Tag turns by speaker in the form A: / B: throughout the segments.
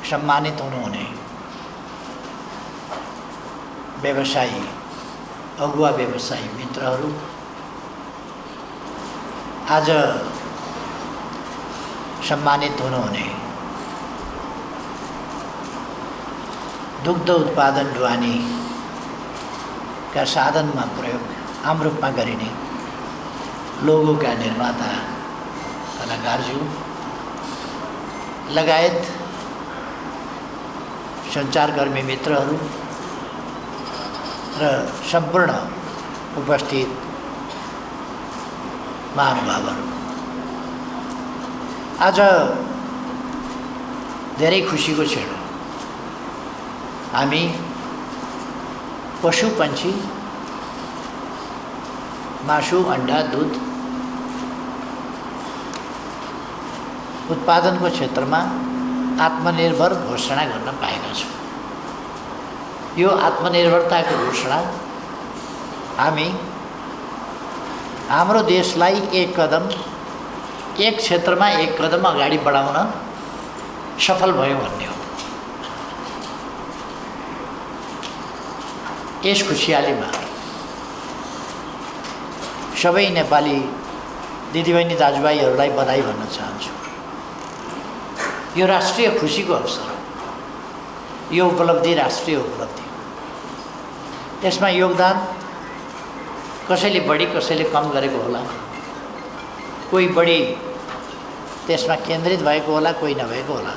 A: सम्मानित हुनुहुने व्यवसायी अगुवा व्यवसायी मित्रहरू, आज सम्मानित हुनुहुने दुग्ध उत्पादन ढुवानीका साधनमा प्रयोग आम रूपमा गरिने लोगोका निर्माता कलाकारज्यू लगायत सञ्चारकर्मी मित्रहरू र सम्पूर्ण उपस्थित महानुभावहरू, आज धेरै खुसीको क्षण हो। हामी पशु पंक्षी मासु अंडा दूध उत्पादनको क्षेत्रमा आत्मनिर्भर घोषणा गर्न पाएका छौँ। यो आत्मनिर्भरताको घोषणा हामी हाम्रो देशलाई एक क्षेत्रमा एक कदम अगाडि बढाउन सफल भयौँ भन्ने हो। यस खुसियालीमा सबै नेपाली दिदीबहिनी दाजुभाइहरूलाई बधाई भन्न चाहन्छु। यो राष्ट्रिय खुसीको अवसर हो। यो उपलब्धि राष्ट्रिय उपलब्धि। यसमा योगदान कसैले बढी कसैले कम गरेको होला। कोही बढी त्यसमा केन्द्रित भएको होला, कोही नभएको होला।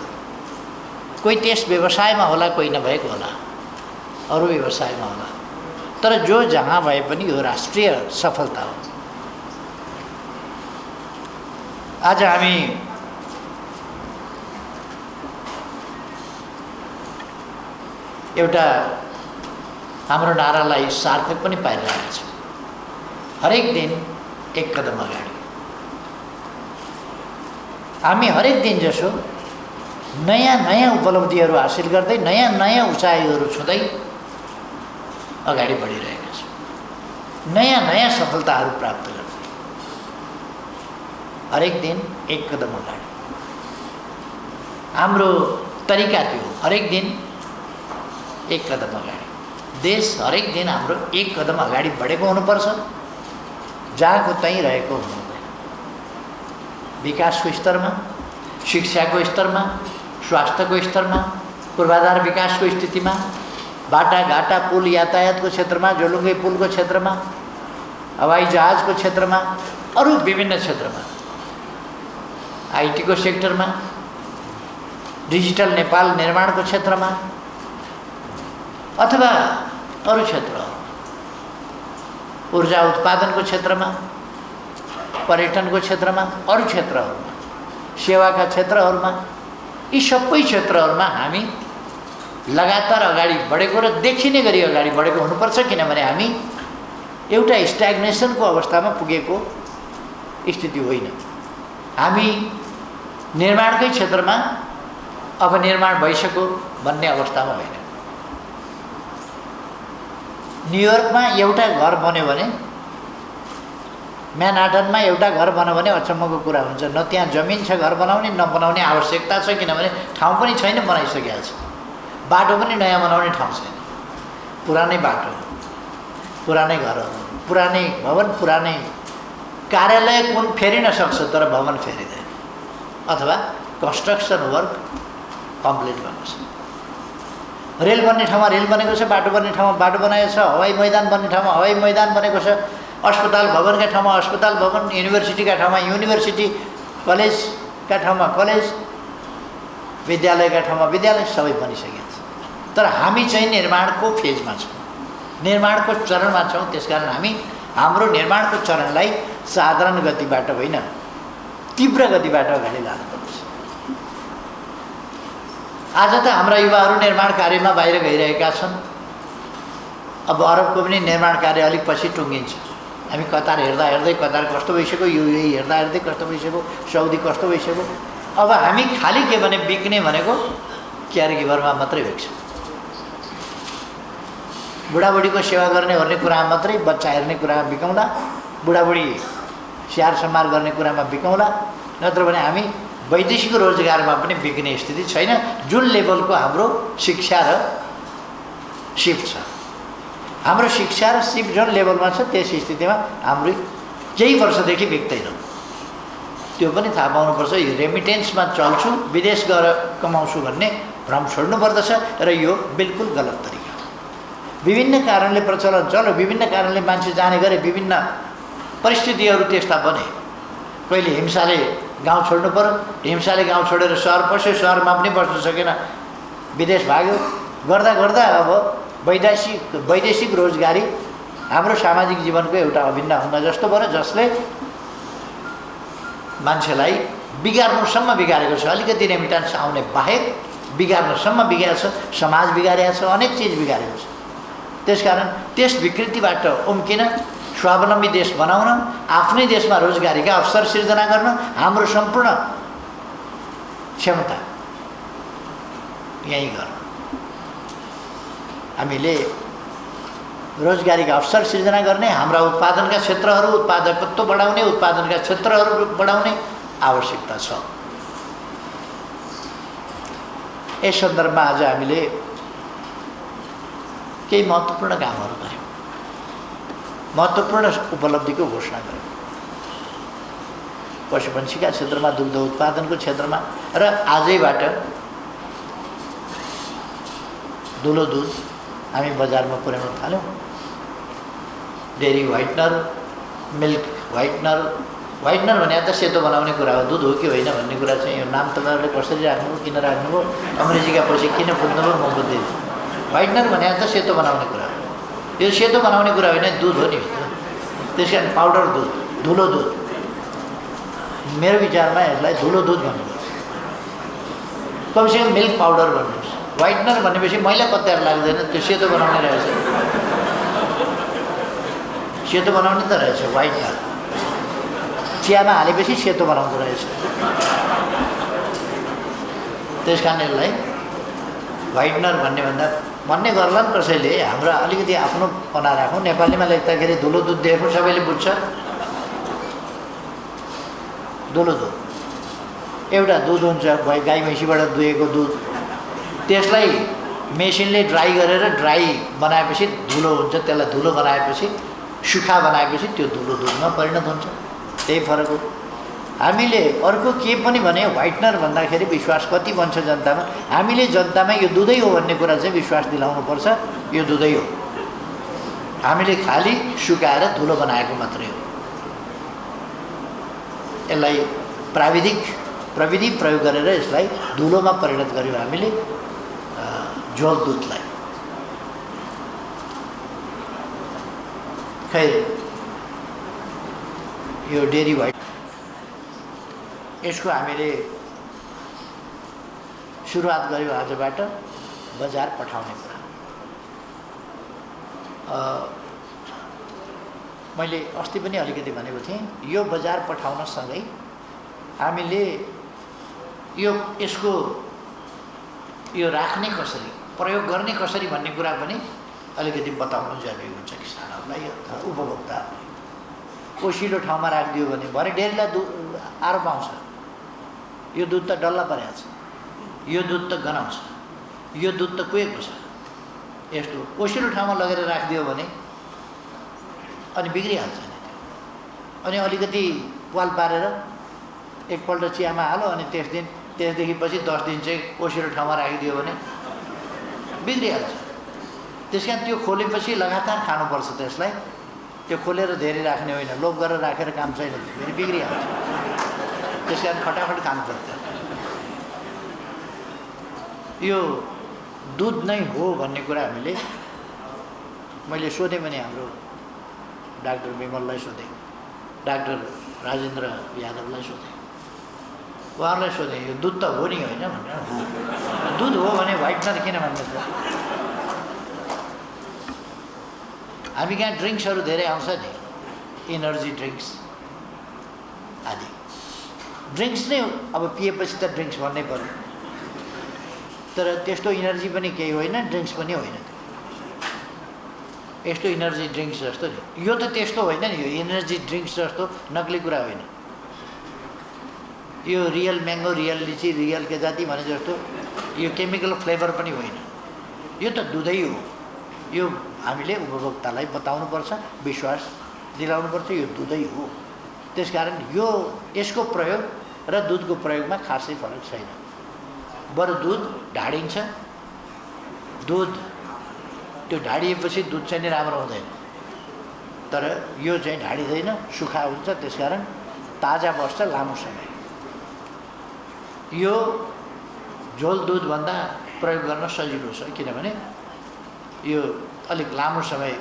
A: कोही त्यस व्यवसायमा होला, कोही नभएको होला, अरू व्यवसायमा होला। तर जो जहाँ भए पनि यो राष्ट्रिय सफलता हो। आज हामी एउटा हाम्रो नारालाई सार्थक पनि पारिरहेका छौँ। हरेक दिन एक कदम अगाडि। हामी हरेक दिन जसो नयाँ नयाँ उपलब्धिहरू हासिल गर्दै नयाँ नयाँ उचाइहरू छुँदै अगाडि बढिरहेका छौँ। नयाँ नयाँ सफलताहरू प्राप्त गर्दै हरेक दिन एक कदम अगाडि। हाम्रो तरिका त्यो हरेक दिन एक कदम अगाडि। देश हरेक दिन हाम्रो एक कदम अगाडि बढेको हुनुपर्छ, जहाँको त्यहीँ रहेको हुनुहुँदैन। विकासको स्तरमा, शिक्षाको स्तरमा, स्वास्थ्यको स्तरमा, पूर्वाधार विकासको स्थितिमा, बाटाघाटा पुल यातायातको क्षेत्रमा, जोलुङ्गे पुलको क्षेत्रमा, हवाई जहाजको क्षेत्रमा, अरू विभिन्न क्षेत्रमा, आइटीको सेक्टरमा, डिजिटल नेपाल निर्माणको क्षेत्रमा अथवा अरू क्षेत्र, ऊर्जा उत्पादनको क्षेत्रमा, पर्यटनको क्षेत्रमा, अरू क्षेत्रहरूमा, सेवाका क्षेत्रहरूमा, यी सबै क्षेत्रहरूमा हामी लगातार अगाडि बढेको र देखिने गरी अगाडि बढेको हुनुपर्छ। किनभने हामी एउटा स्ट्याग्नेसनको अवस्थामा पुगेको स्थिति होइन। हामी निर्माणकै क्षेत्रमा अब निर्माण भइसक्यो भन्ने अवस्थामा होइन। न्युयोर्कमा एउटा घर बन्यो भने, म्यानहाटनमा एउटा घर बन्यो भने अचम्मको कुरा हुन्छ। न त्यहाँ जमिन छ घर बनाउने, न बनाउने आवश्यकता छ, किनभने ठाउँ पनि छैन, बनाइसकेको छ। बाटो पनि नयाँ बनाउने ठाउँ छैन। पुरानै बाटो, पुरानै घरहरू, पुरानै भवन, पुरानै कार्यालय कुन फेरिन सक्छ तर भवन फेरिँदैन, अथवा कन्स्ट्रक्सन वर्क कम्प्लिट भएको छ। रेल बन्ने ठाउँमा रेल बनेको छ, बाटो बन्ने ठाउँमा बाटो बनाएको छ, हवाई मैदान बन्ने ठाउँमा हवाई मैदान बनेको छ, अस्पताल भवनका ठाउँमा अस्पताल भवन, युनिभर्सिटीका ठाउँमा युनिभर्सिटी, कलेजका ठाउँमा कलेज, विद्यालयका ठाउँमा विद्यालय, सबै बनिसकेको छ। तर हामी चाहिँ निर्माणको फेजमा छौँ, निर्माणको चरणमा छौँ। त्यसकारण हामी हाम्रो निर्माणको चरणलाई साधारण गतिबाट होइन, तीव्र गतिबाट अगाडि लानुपर्छ। आज त हाम्रा युवाहरू निर्माण कार्यमा बाहिर गइरहेका छन्। अब अरबको पनि निर्माण कार्य अलिक पछि टुङ्गिन्छ। हामी कतार हेर्दा हेर्दै कतार कस्तो भइसक्यो, युएई हेर्दा हेर्दै कस्तो भइसक्यो, साउदी कस्तो भइसक्यो। अब हामी खालि के भने बिक्ने भनेको केयर गिभरमा मात्रै भेट्छ। बुढाबुढीको सेवा गर्ने ओर्ने कुरामा मात्रै, बच्चा हेर्ने कुरामा बिकाउँला, बुढाबुढी स्याहार सम्हार गर्ने कुरामा बिकाउँला। नत्र भने हामी वैदेशिक रोजगारमा पनि बिग्ने स्थिति छैन, जुन लेभलको हाम्रो शिक्षा र सिप छ। हाम्रो शिक्षा र सिप जुन लेभलमा छ त्यस स्थितिमा हाम्रो केही वर्षदेखि बिग्दैन। त्यो पनि थाहा पाउनुपर्छ। यो रेमिटेन्समा चल्छु, विदेश गएर कमाउँछु भन्ने भ्रम छोड्नुपर्दछ र यो बिल्कुल गलत तरिका। विभिन्न कारणले प्रचलन चल्यो, विभिन्न कारणले मान्छे जाने गरे, विभिन्न परिस्थितिहरू त्यस्ता बने। कहिले हिंसाले गाउँ छोड्नु पर्यो, हिंसाले गाउँ छोडेर सहर पस्यो, सहरमा पनि बस्न सकेन, विदेश भाग्यो। गर्दा गर्दा अब वैदेशिक रोजगारी हाम्रो सामाजिक जीवनको एउटा अभिन्न अङ्ग जस्तो भयो, जसले मान्छेलाई बिगार्नुसम्म बिगारेको छ। अलिकति रेमिटेन्स आउने बाहेक बिगार्नुसम्म बिगारेको छ, समाज बिगारेको छ, अनेक चिज बिगारेको छ। त्यसकारण त्यस विकृतिबाट उम्किन स्वावलम्बी देश बनाउन, आफ्नै देशमा रोजगारीका अवसर सिर्जना गर्न हाम्रो सम्पूर्ण क्षमता यही गर्न। हामीले रोजगारीका अवसर सिर्जना गर्ने, हाम्रा उत्पादनका क्षेत्रहरू, उत्पादकत्व बढाउने, उत्पादनका क्षेत्रहरू बढाउने आवश्यकता छ। यस सन्दर्भमा आज हामीले केही महत्त्वपूर्ण कामहरू गर्यौँ, महत्त्वपूर्ण उपलब्धिको घोषणा गर्यौँ। पशुपन्छीका क्षेत्रमा, दुग्ध उत्पादनको क्षेत्रमा र आजैबाट धुलो दुध हामी बजारमा पुर्याउन थाल्यौँ। Dairy whitener, milk whitener, whitener भने त सेतो बनाउने कुरा हो, दुध हो कि होइन भन्ने कुरा चाहिँ यो नाम तपाईँहरूले कसरी राख्नुभयो, किन राख्नुभयो, अङ्ग्रेजीका पछि किन बुझ्नुभयो, म बुझ्दिनँ। व्हाइटनर भने त सेतो बनाउने कुरा हो, यो सेतो बनाउने कुरा होइन, दुध हो नि। त्यस कारण पाउडर दुध, धुलो दुध, मेरो विचारमा यसलाई धुलो दुध भन्नुपर्छ, कमसेकम मिल्क पाउडर भन्नुहोस्। व्हाइटनर भनेपछि मैला पत्यार लाग्दैन, त्यो सेतो बनाउने रहेछ, सेतो बनाउने त रहेछ व्हाइटनर। चियामा हालेपछि सेतो बनाउँदो रहेछ। त्यस कारण यसलाई व्हाइटनर भन्ने गर्ला नि कसैले। हाम्रो अलिकति आफ्नो पना राखौँ। नेपालीमा लेख्दाखेरि धुलो दुध देखेको सबैले बुझ्छ। धुलो दुध एउटा दुध हुन्छ, गाई भैँसीबाट दुहेको दुध, त्यसलाई मेसिनले ड्राई गरेर ड्राई बनाएपछि धुलो हुन्छ, त्यसलाई धुलो बनाएपछि, सुक्खा बनाएपछि त्यो धुलो दुधमा परिणत हुन्छ। त्यही फरक हो। हामीले अर्को के पनि भने व्हाइटनर भन्दाखेरि विश्वास कति बन्छ जनतामा। हामीले जनतामा यो दुधै हो भन्ने कुरा चाहिँ विश्वास दिलाउनुपर्छ, यो दुधै हो। हामीले खालि सुकाएर धुलो बनाएको मात्रै हो। यसलाई प्रविधि प्रयोग गरेर यसलाई धुलोमा परिणत गर्यौँ हामीले, झोल दुधलाई। खै यो डेरी व्हाइट, यसको हामीले सुरुवात गर्यौँ आजबाट बजार पठाउने कुरा। मैले अस्ति पनि अलिकति भनेको थिएँ, यो बजार पठाउनसँगै हामीले यसको राख्ने कसरी, प्रयोग गर्ने कसरी भन्ने कुरा पनि अलिकति बताउनु जरुरी हुन्छ किसानहरूलाई, उपभोक्ताहरूलाई। ओसिलो ठाउँमा राखिदियो भने भरे डेरीलाई आरोप आउँछ, यो दुध त डल्ला परेको छ, यो दुध त गनाउँछ, यो दुध त कुहेको छ। यस्तो ओसिलो ठाउँमा लगेर राखिदियो भने अनि बिग्रिहाल्छ नि त्यो। अनि अलिकति पाल पारेर एकपल्ट चियामा हालो, अनि त्यसदेखि पछि 10 दिन चाहिँ ओसिलो ठाउँमा राखिदियो भने बिग्रिहाल्छ। त्यस कारण त्यो खोलेपछि लगातार खानुपर्छ त्यसलाई। त्यो खोलेर धेरै राख्ने होइन, लोभ गरेर राखेर काम छैन, फेरि बिग्रिहाल्छ। त्यस कारण फटाफट खानुपर्छ। यो दुध नै हो भन्ने कुरा मैले सोधेँ भने हाम्रो डाक्टर विमललाई सोधेँ, डाक्टर राजेन्द्र यादवलाई सोधेँ, उहाँहरूलाई सोधेँ यो दुध त हो नि होइन भनेर। दुध हो भने व्हाइटनर किन भन्नुहुन्छ? हामी कहाँ ड्रिङ्क्सहरू धेरै आउँछ नि, इनर्जी ड्रिङ्क्स आदि। ड्रिङ्क्स नै अब पिएपछि त ड्रिङ्क्स भन्नै पर्यो, तर त्यस्तो इनर्जी पनि केही होइन, ड्रिङ्क्स पनि होइन। यस्तो इनर्जी ड्रिङ्क्स जस्तो नि, यो त त्यस्तो होइन नि, यो इनर्जी ड्रिङ्क्स जस्तो नक्ली कुरा होइन। यो रियल म्याङ्गो, रियल लिची, रियल के जाति भने जस्तो यो केमिकल फ्लेभर पनि होइन, यो त दुधै हो। यो हामीले उपभोक्तालाई बताउनुपर्छ, विश्वास दिलाउनुपर्छ, यो दुधै हो। त्यसकारण यसको प्रयोग र दुधको प्रयोगमा खासै फरक छैन। बरु दुध ढाडिन्छ, दुध त्यो ढाडिएपछि दुध चाहिँ नि राम्रो हुँदैन, तर यो चाहिँ ढाडिँदैन, सुखा हुन्छ, त्यसकारण ताजा बस्छ लामो समय। यो झोल दुधभन्दा प्रयोग गर्न सजिलो छ, किनभने यो अलिक लामो समय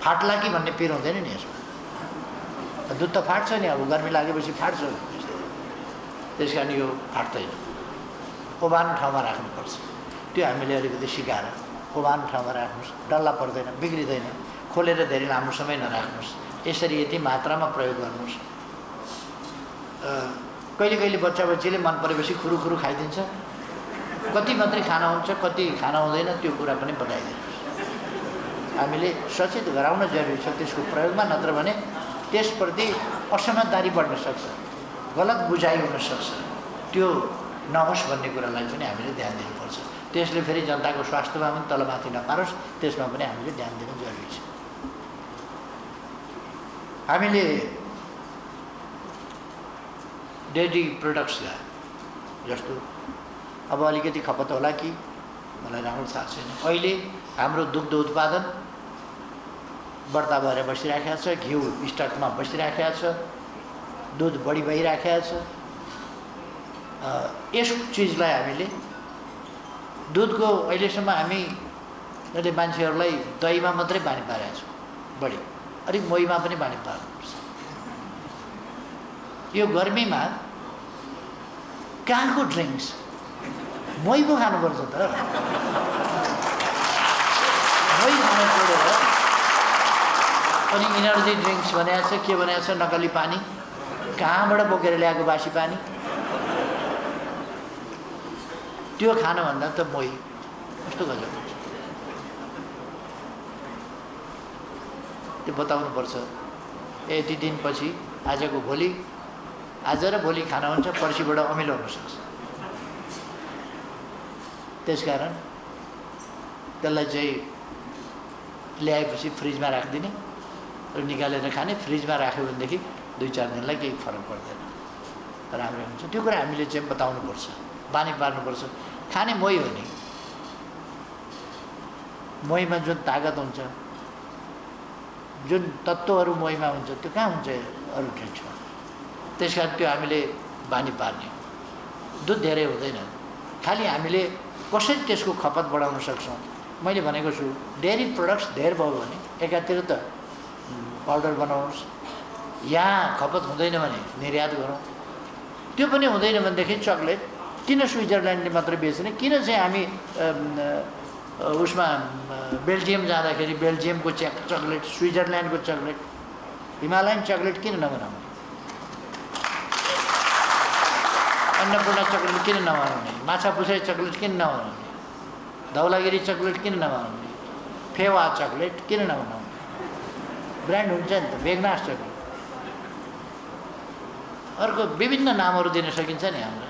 A: फाट्ला कि भन्ने पिर हुँदैन नि यसमा। दुध त फाट्छ नि, अब गर्मी लागेपछि फाट्छ, त्यस कारण यो फाट्दैन। ओभानो ठाउँमा राख्नुपर्छ, त्यो हामीले अलिकति सिकाएर ओभानो ठाउँमा राख्नुहोस्, डल्ला पर्दैन, बिग्रिँदैन। खोलेर धेरै लामो समय नराख्नुहोस्, यसरी यति मात्रामा प्रयोग गर्नुहोस्। कहिले कहिले बच्चा बच्चीले मन परेपछि खुरुखुरु खाइदिन्छ, कति मात्रै खाना हुन्छ कति खाना हुँदैन त्यो कुरा पनि बताइदिनुहोस्। हामीले सचेत गराउन जरुरी छ त्यसको प्रयोगमा, नत्र भने त्यसप्रति असमझदारी बढ्न सक्छ, गलत बुझाइ हुन सक्छ, त्यो नहोस् भन्ने कुरालाई पनि हामीले ध्यान दिनुपर्छ। त्यसले फेरि जनताको स्वास्थ्यमा पनि तलमाथि नपारोस्, त्यसमा पनि हामीले ध्यान दिनु जरुरी छ। हामीले डेयरी प्रोडक्ट्सका जस्तो अब अलिकति खपत होला कि मलाई राम्रो थाहा छैन, अहिले हाम्रो दुग्ध उत्पादन बढ्ता भएर बसिराखेको छ, घिउ स्टकमा बसिराखेको छ, दुध बढी भइराखेको छ। यस चिजलाई हामीले दुधको अहिलेसम्म हामीले मान्छेहरूलाई दहीमा मात्रै बानी पारेका छौँ, बढी अलिक मोहीमा पनि बानी पार्नुपर्छ। यो गर्मीमा कहाँको ड्रिङ्क्स, मोहीको खानुपर्छ त, मोही खानु छोडेर अनि इनर्जी ड्रिङ्क्स बनाएको छ, के बनाएको छ, नकली पानी, कहाँबाट बोकेर ल्याएको बासी पानी, त्यो खानुभन्दा त मोही कस्तो गजब हुन्छ, त्यो बताउनुपर्छ। यति दिनपछि आजको भोलि, आज र भोलि खाना हुन्छ, पर्सिबाट अमिलो हुनसक्छ। त्यसकारण त्यसलाई चाहिँ ल्याएपछि फ्रिजमा राखिदिने र निकालेर खाने। फ्रिजमा राख्यो भनेदेखि 2-4 दिनलाई केही फरक पर्दैन, राम्रै हुन्छ। त्यो कुरा हामीले चाहिँ बताउनुपर्छ, बानी पार्नुपर्छ। खाने मोही हो नि, मोहीमा जुन तागत हुन्छ, जुन तत्त्वहरू मोहीमा हुन्छ, त्यो कहाँ हुन्छ अरू ड्रिङ्क्समा। त्यस कारण त्यो हामीले बानी पार्ने। दुध धेरै हुँदैन, खालि हामीले कसरी त्यसको खपत बढाउन सक्छौँ। मैले भनेको छु डेयरी प्रोडक्ट्स धेरै भयो भने एकातिर त पाउडर बनाउनुहोस्, यहाँ खपत हुँदैन भने निर्यात गरौँ। त्यो पनि हुँदैन भनेदेखि चक्लेट किन स्विजरल्यान्डले मात्रै बेच्ने, किन चाहिँ हामी उसमा बेल्जियम जाँदाखेरि बेल्जियमको चक्लेट, स्विजरल्यान्डको चक्लेट, हिमालयन चक्लेट किन नबनाउने, अन्नपूर्ण चक्लेट किन नबनाउने, माछा पुछे चक्लेट किन नबनाउने, धौलागिरी चक्लेट किन नबनाउने, फेवा चक्लेट किन नबनाउने। ब्रान्ड हुन्छ नि त, बेगनास चक्लेट, अर्को विभिन्न नामहरू दिन सकिन्छ नि। हाम्रो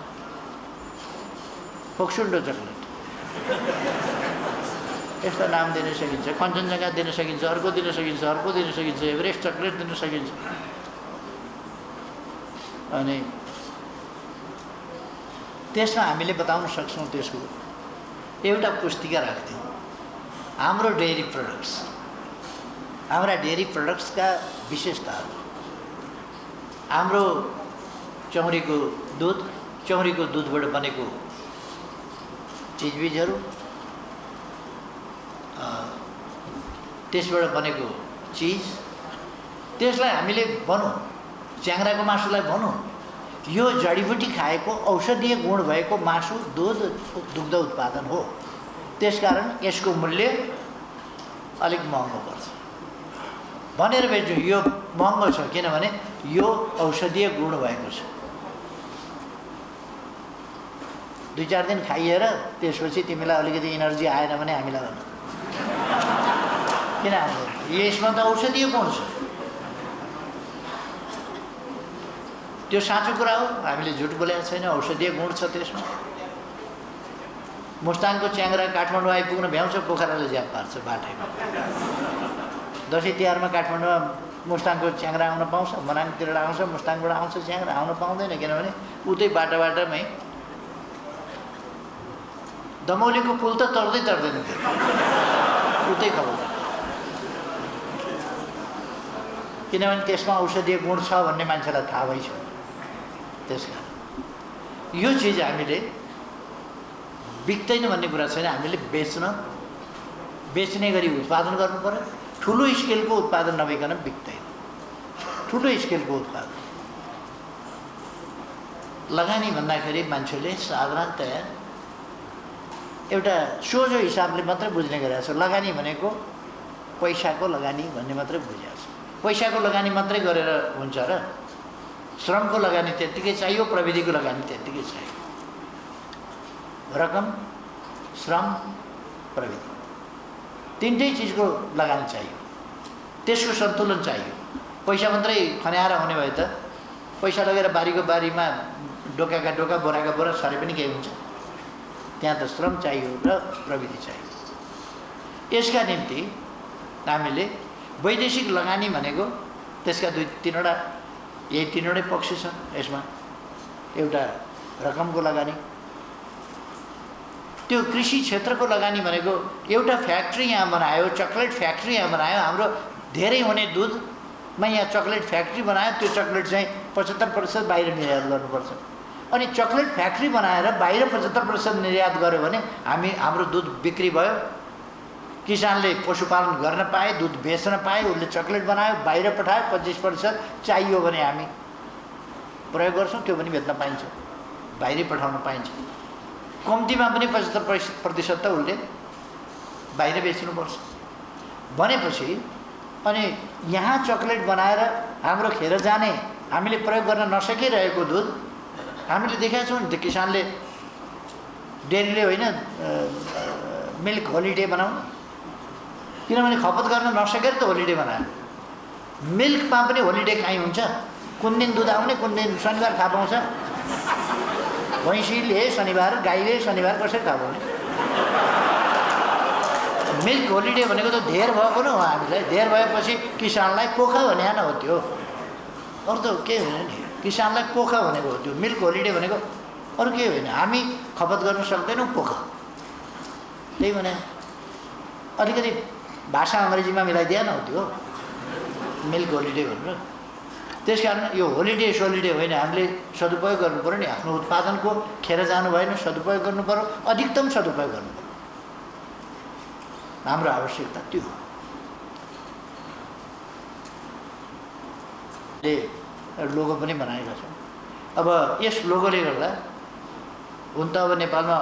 A: फोक्सुन्डो चक्लेट यस्ता नाम दिन सकिन्छ, कञ्चनजङ्घा दिन सकिन्छ, अर्को दिन सकिन्छ, अर्को दिन सकिन्छ, एभरेस्ट चक्लेट दिन सकिन्छ। अनि त्यसमा हामीले बताउन सक्छौँ। त्यसको एउटा पुस्तिका राख्थ्यौँ, हाम्रो डेयरी प्रोडक्ट्स, हाम्रा डेयरी प्रोडक्ट्सका विशेषताहरू, हाम्रो चौरीको दुध, चौरीको दुधबाट बनेको चिजबिजहरू, त्यसबाट बनेको चिज, त्यसलाई हामीले भनौँ, च्याङ्राको मासुलाई भनौँ, यो जडीबुटी खाएको औषधीय गुण भएको मासु, दुध, दुग्ध उत्पादन हो। त्यसकारण यसको मूल्य अलिक महँगो पर्छ भनेर बेच्छु। यो महँगो छ किनभने यो औषधीय गुण भएको छ। 2-4 दिन खाइएर त्यसपछि तिमीलाई अलिकति इनर्जी आएन भने हामीलाई भन, किन आउँदैन, यसमा त औषधीय गुण छ। त्यो साँचो कुरा हो, हामीले झुट बोलेको छैन। औषधीय गुण छ त्यसमा। मुस्ताङको च्याङ्ग्रा काठमाडौँ आइपुग्न भ्याउँछ, पोखराले ज्याप पार्छ बाटैमा। दसैँ तिहारमा काठमाडौँमा मुस्ताङको च्याङ्ग्रा आउन पाउँछ? मनाङतिर आउँछ, मुस्ताङबाट आउँछ च्याङ्ग्रा? आउन पाउँदैन, किनभने उतै बाटामै दमौलीको पुल त तर्दैन उतै खबर, किनभने त्यसमा औषधीय गुण छ भन्ने मान्छेलाई थाहा भइ छ। त्यसकारण यो चिज हामीले बिक्दैन भन्ने कुरा छैन, हामीले बेच्ने गरी उत्पादन गर्नु पर्यो। ठुलो स्केलको उत्पादन नभइकन बिक्दैन। ठुलो स्केलको उत्पादन लगानी भन्दाखेरि मान्छेले साधारणतया एउटा सोझो हिसाबले मात्रै बुझ्ने गरेको छ। लगानी भनेको पैसाको लगानी भन्ने मात्रै बुझेको छ। पैसाको लगानी मात्रै गरेर हुन्छ र? श्रमको लगानी त्यत्तिकै चाहियो, प्रविधिको लगानी त्यत्तिकै चाहियो। रकम, श्रम, प्रविधि, तिनटै चिजको लगानी चाहियो। त्यसको सन्तुलन चाहियो। पैसा मात्रै खन्याएर हुने भए त पैसा लगेर बारीको बारीमा डोकाका डोका बोराका बोरा सरे पनि केही हुन्छ। त्यहाँ त श्रम चाहियो र प्रविधि चाहियो। यसका निम्ति हामीले वैदेशिक लगानी भनेको त्यसका तीनवटा पक्ष छन् यसमा। एउटा रकमको लगानी, त्यो कृषि क्षेत्रको लगानी भनेको एउटा फ्याक्ट्री यहाँ बनायो, चकलेट फ्याक्ट्री यहाँ बनायो, हाम्रो धेरै हुने दुधमा यहाँ चकलेट फ्याक्ट्री बनायो, त्यो चकलेट चाहिँ 75% बाहिर निर्यात गर्नुपर्छ। अनि चकलेट फ्याक्ट्री बनाएर बाहिर 75% निर्यात गर्यो भने हाम्रो दुध बिक्री भयो, किसानले पशुपालन गर्न पाए, दुध बेच्न पाए, उसले चकलेट बनायो, बाहिर पठायो, 25% चाहियो भने हामी प्रयोग गर्छौँ, त्यो पनि बेच्न पाइन्छ, बाहिरै पठाउन पाइन्छ। कम्तीमा पनि 75% त उसले बाहिर बेच्नुपर्छ भनेपछि, अनि यहाँ चकलेट बनाएर हाम्रो खेर जाने, हामीले प्रयोग गर्न नसकिरहेको दुध हामीले देखेका छौँ नि। त्यो किसानले डेरीले होइन मिल्क होलिडे बनाउनु, किनभने खपत गर्न नसकेर त होलिडे बनायो। मिल्कमा पनि होलिडे काहीँ हुन्छ? कुन दिन दुध आउने, कुन दिन शनिबार थाहा पाउँछ? भैँसीले शनिबार, गाईले शनिबार कसरी थाहा पाउने? मिल्क होलिडे भनेको त धेर भएको न हो। हामीलाई धेर भएपछि किसानलाई पोखा भने न हो त्यो, अरू त केही होइन नि। किसानलाई पोखा भनेको हो त्यो। मिल्क होलिडे भनेको अरू केही होइन। हामी खपत गर्न सक्दैनौँ, पोखा। त्यही भने अलिकति भाषा अङ्ग्रेजीमा मिलाइदिएन हो त्यो मिल्क होलिडे भनेर। त्यस कारण यो होलिडे सोलिडे होइन, हामीले सदुपयोग गर्नु पऱ्यो नि। आफ्नो उत्पादनको खेर जानु भएन, सदुपयोग गर्नु पऱ्यो, अधिकतम सदुपयोग गर्नु पऱ्यो। हाम्रो आवश्यकता त्यो हो। लोगो पनि बनाएका छौँ। अब यस लोगोले गर्दा हुन त अब नेपालमा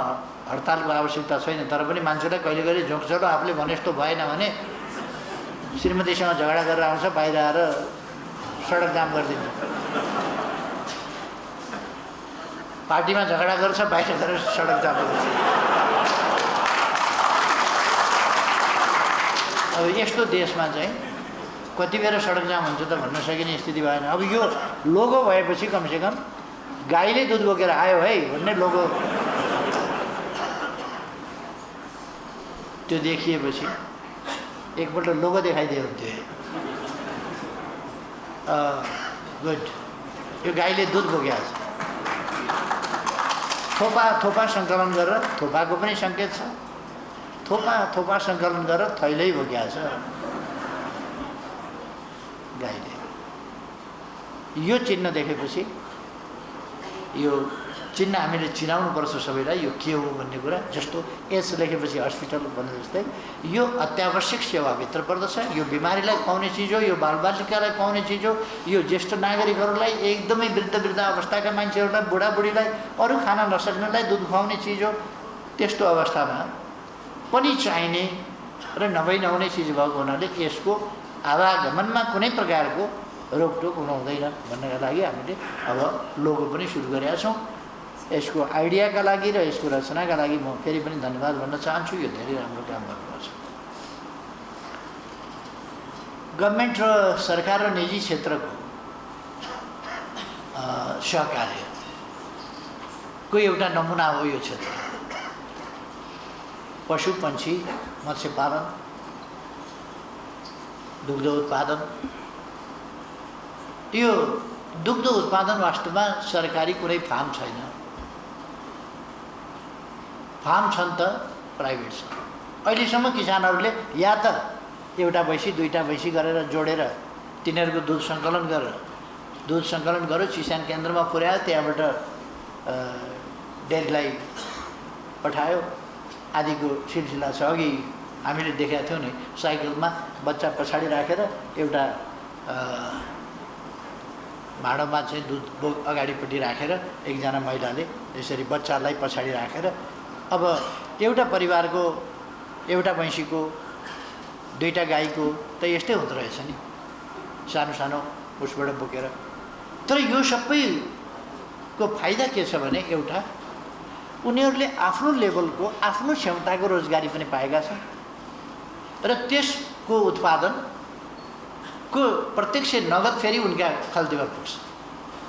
A: हडतालको आवश्यकता छैन, तर पनि मान्छेलाई कहिले कहिले झोक्छलो आफूले भने जस्तो भएन भने श्रीमतीसँग झगडा गरेर आउँछ, बाहिर आएर सडक जाम गरिदिन्छ। पार्टीमा झगडा गर्छ, बाहिर गएर सडक जाम गर्छ। अब यस्तो देशमा चाहिँ कति बेर सडक जाम हुन्छ त भन्न सकिने स्थिति भएन। अब यो लोगो भएपछि कमसेकम गाईले दुध बोकेर आयो है भन्ने लोगो त्यो देखिएपछि एकपल्ट लोगो देखाइदियो हुन्थ्यो। गुड, यो गाईले दुध बोकेको छ। थोपा सङ्कलन गरेर, थोपाको पनि सङ्केत छ, थोपा सङ्कलन गरेर थैलै बोकेको छ गाईले। यो चिन्ह देखेपछि, यो चिन्ह हामीले चिनाउनु पर्छ सबैलाई, यो के हो भन्ने कुरा। जस्तो एच लेखेपछि हस्पिटल भन्ने जस्तै यो अत्यावश्यक सेवाभित्र पर्दछ। यो बिमारीलाई खुवाउने चिज हो, यो बालबालिकालाई खुवाउने चिज हो, यो ज्येष्ठ नागरिकहरूलाई, एकदमै वृद्ध अवस्थाका मान्छेहरूलाई, बुढाबुढीलाई, अरू खान नसक्नेलाई दुध खुवाउने चिज हो। त्यस्तो अवस्थामा पनि चाहिने र नहुने चिज भएको हुनाले यसको आवागमनमा कुनै प्रकारको रोकटोक हुनु हुँदैन भन्नका लागि हामीले अब लोगो पनि सुरु गरेका छौँ। यसको आइडियाका लागि र यसको रचनाका लागि म फेरि पनि धन्यवाद भन्न चाहन्छु। यो धेरै राम्रो काम गर्नुपर्छ। गभर्मेन्ट र सरकार र निजी क्षेत्रको सहकार्यको एउटा नमुना हो यो क्षेत्र। पशु पंक्षी मत्स्य पालन, दुग्ध उत्पादन। यो दुग्ध उत्पादन वास्तवमा सरकारी कुनै फार्म छैन। फार्म छन् त प्राइभेट छ। अहिलेसम्म किसानहरूले या त एउटा भैँसी दुईटा भैँसी गरेर जोडेर तिनीहरूको दुध सङ्कलन गरेर चिसान केन्द्रमा पुर्यायो, त्यहाँबाट डेरीलाई पठायो आदिको सिलसिला छ। अघि हामीले देखेका थियौँ नि, साइकलमा बच्चा पछाडि राखेर एउटा भाँडोमा चाहिँ दुध अगाडिपट्टि राखेर एकजना महिलाले यसरी बच्चालाई पछाडि राखेर, अब एउटा परिवारको एउटा भैँसीको दुईटा गाईको त यस्तै हुँदो रहेछ नि, सानो सानो उसबाट बोकेर। तर यो सबैको फाइदा के छ भने एउटा उनीहरूले आफ्नो लेभलको आफ्नो क्षमताको रोजगारी पनि पाएका छन् र त्यसको उत्पादनको प्रत्यक्ष नगद फेरि उनका खल्तीमा पुग्छ।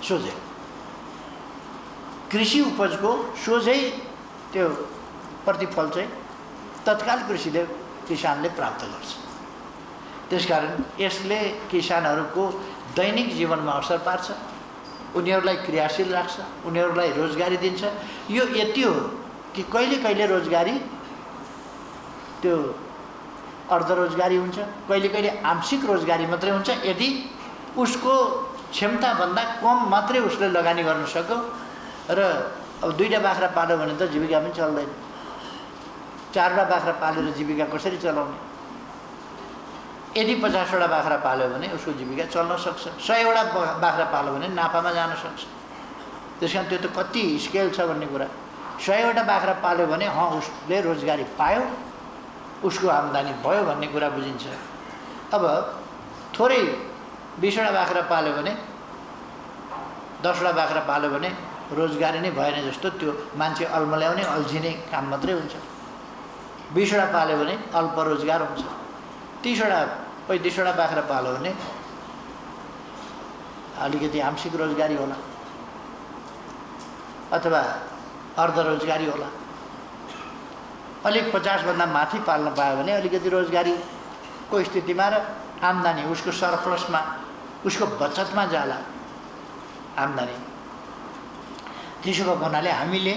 A: सोझै कृषि उपजको सोझै त्यो प्रतिफल चाहिँ तत्काल किसानले प्राप्त गर्छ। त्यसकारण यसले किसानहरूको दैनिक जीवनमा असर पार्छ, उनीहरूलाई क्रियाशील राख्छ, उनीहरूलाई रोजगारी दिन्छ। यो यति हो कि कहिले कहिले रोजगारी त्यो अर्धरोजगारी हुन्छ, कहिले कहिले आंशिक रोजगारी मात्रै हुन्छ यदि उसको क्षमताभन्दा कम मात्रै उसले लगानी गर्न सक्यो। र अब दुईटा बाख्रा पाल्यो भने त जीविका पनि चल्दैन। चारवटा बाख्रा पालेर जीविका कसरी चलाउने? यदि 50वटा बाख्रा पाल्यो भने उसको जीविका चल्न सक्छ। 100वटा बाख्रा पाल्यो भने नाफामा जान सक्छ। त्यस कारण त्यो त कति स्केल छ भन्ने कुरा। 100वटा बाख्रा पाल्यो भने उसले रोजगारी पायो, उसको आम्दानी भयो भन्ने कुरा बुझिन्छ। अब थोरै 20वटा बाख्रा पाल्यो भने 10वटा बाख्रा पाल्यो भने रोजगारी नै भएन जस्तो, त्यो मान्छे अल्मल्याउने अल्झिने काम मात्रै हुन्छ। 20वटा पाल्यो भने अल्प रोजगार हुन्छ। 30वटा 35वटा बाख्रा पाल्यो भने अलिकति आंशिक रोजगारी होला अथवा अर्ध रोजगारी होला। अलिक 50भन्दा माथि पाल्न पायो भने अलिकति रोजगारीको स्थितिमा र आम्दानी उसको सरप्लसमा, उसको बचतमा जाला आम्दानी। त्यसो भएको हुनाले हामीले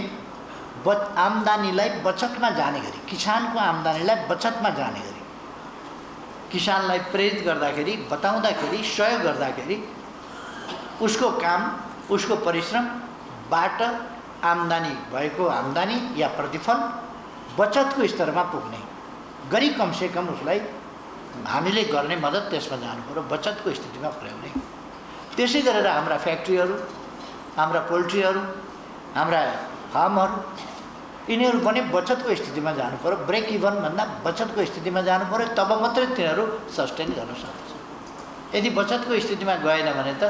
A: आम्दानीलाई बचतमा जाने गरी, किसानको आम्दानीलाई बचतमा जाने गरी किसानलाई प्रेरित गर्दाखेरि, बताउँदाखेरि, सहयोग गर्दाखेरि उसको काम, उसको परिश्रमबाट आम्दानी भएको आम्दानी या प्रतिफल बचतको स्तरमा पुग्ने गरी कमसेकम उसलाई हामीले गर्ने मद्दत त्यसमा जानु पर्यो, बचतको स्थितिमा पुर्याउने। त्यसै गरेर हाम्रा फ्याक्ट्रीहरू, हाम्रा पोल्ट्रीहरू, हाम्रा फार्महरू, यिनीहरू पनि बचतको स्थितिमा जानु पर्यो। ब्रेक इभन भन्दा बचतको स्थितिमा जानु पर्यो, तब मात्रै तिनीहरू सस्टेन गर्न सक्छ। यदि बचतको स्थितिमा गएन भने त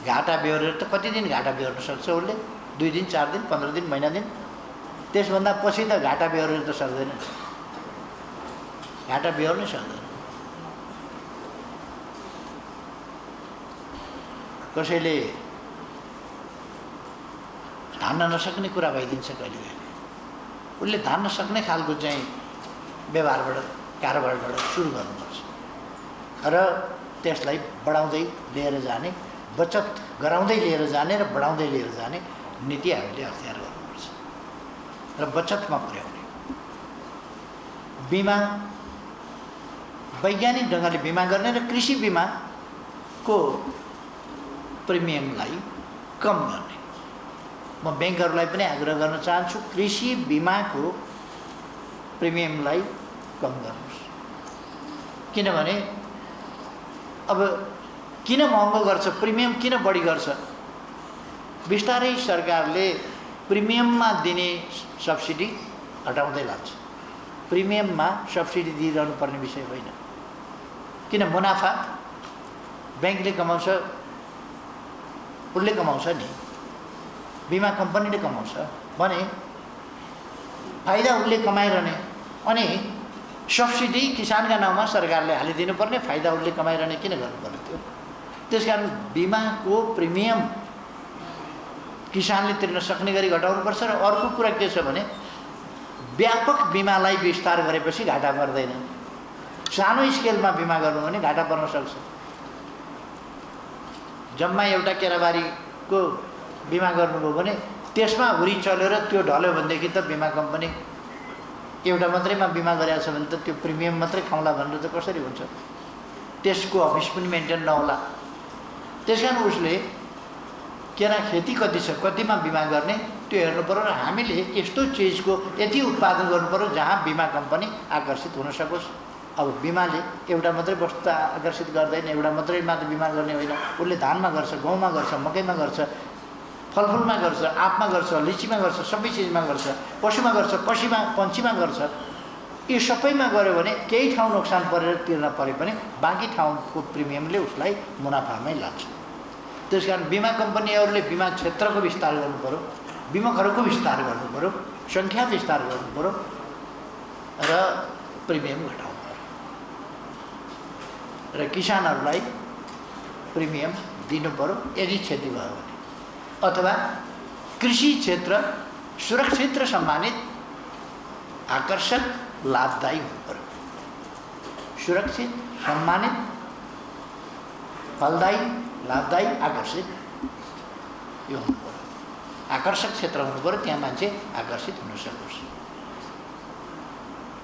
A: घाटा बेहोरेर त कति दिन घाटा बेहोर्न सक्छ उसले? 2 दिन, 4 दिन, 15 दिन, महिना दिन। त्यसभन्दा पछि त घाटा बेहोरेर त सक्दैन, घाटा बेहोर्नै सक्दैन। कसैले धान्न नसक्ने कुरा भइदिन्छ कहिले कहिले। उसले धान्न सक्ने खालको चाहिँ व्यवहारबाट, कारोबारबाट सुरु गर्नुपर्छ र त्यसलाई बढाउँदै लिएर जाने, बचत गराउँदै लिएर जाने र बढाउँदै लिएर जाने नीति हामीले अख्तियार गर्नुपर्छ र बचतमा पुर्याउने। बिमा, वैज्ञानिक ढङ्गले बिमा गर्ने र कृषि बिमाको प्रिमियमलाई कम गर्ने। म ब्याङ्कहरूलाई पनि आग्रह गर्न चाहन्छु, कृषि बिमाको प्रिमियमलाई कम गर्नुहोस्। किनभने अब किन महँगो गर्छ, प्रिमियम किन बढी गर्छ? बिस्तारै सरकारले प्रिमियममा दिने सब्सिडी हटाउँदै लान्छ। प्रिमियममा सब्सिडी दिइरहनु पर्ने विषय होइन। किन? मुनाफा ब्याङ्कले कमाउँछ, उसले कमाउँछ नि, बिमा कम्पनीले कमाउँछ भने फाइदा उसले कमाइरहने, अनि सब्सिडी किसानका नाउँमा सरकारले हालिदिनु पर्ने, फाइदा उसले कमाइरहने किन गर्नु पर्ने थियो? त्यसकारण बिमाको प्रिमियम किसानले तिर्न सक्ने गरी घटाउनुपर्छ। र अर्को कुरा के छ भने व्यापक बिमालाई विस्तार गरेपछि घाटा पर्दैन। सानो स्केलमा बिमा गर्नु भने घाटा पर्न सक्छ। जम्मा एउटा केराबारीको बिमा गर्नुभयो भने त्यसमा हुरी चलेर त्यो ढल्यो भनेदेखि त बिमा कम्पनी एउटा मात्रैमा बिमा गरेको छ भने त त्यो प्रिमियम मात्रै खाउँला भनेर त कसरी हुन्छ? त्यसको अफिस पनि मेन्टेन नहोला। त्यस कारण उसले केरा खेती कति छ, कतिमा बिमा गर्ने त्यो हेर्नु पर्यो। र हामीले यस्तो चिजको यति उत्पादन गर्नु पर्यो जहाँ बिमा कम्पनी आकर्षित हुन सकोस्। अब बिमाले एउटा मात्रै वस्तु त आकर्षित गर्दैन, एउटा मात्रै मात्र बिमा गर्ने होइन। उसले धानमा गर्छ, गहुँमा गर्छ, मकैमा गर्छ, फलफुलमा गर्छ, आँपमा गर्छ, लिचीमा गर्छ, सबै चिजमा गर्छ, पशुमा गर्छ, पन्छीमा गर्छ। यो सबैमा गऱ्यो भने केही ठाउँ नोक्सान परेर तिर्न परे पनि बाँकी ठाउँको प्रिमियमले उसलाई मुनाफामै लाग्छ। त्यस कारण बिमा कम्पनीहरूले बिमा क्षेत्रको विस्तार गर्नु पर्यो, बिमकहरूको विस्तार गर्नु पर्यो, सङ्ख्या विस्तार गर्नु पर्यो र प्रिमियम घटाउनु पर्यो र किसानहरूलाई प्रिमियम दिनु पर्यो यदि क्षति भयो भने। अथवा कृषि क्षेत्र सुरक्षित र सम्मानित, आकर्षक, लाभदायी हुनु पर्यो। सुरक्षित, सम्मानित, फलदायी, लाभदायी, आकर्षित यो हुनु पर्यो। आकर्षक क्षेत्र हुनु पर्यो, त्यहाँ मान्छे आकर्षित हुन सकोस्।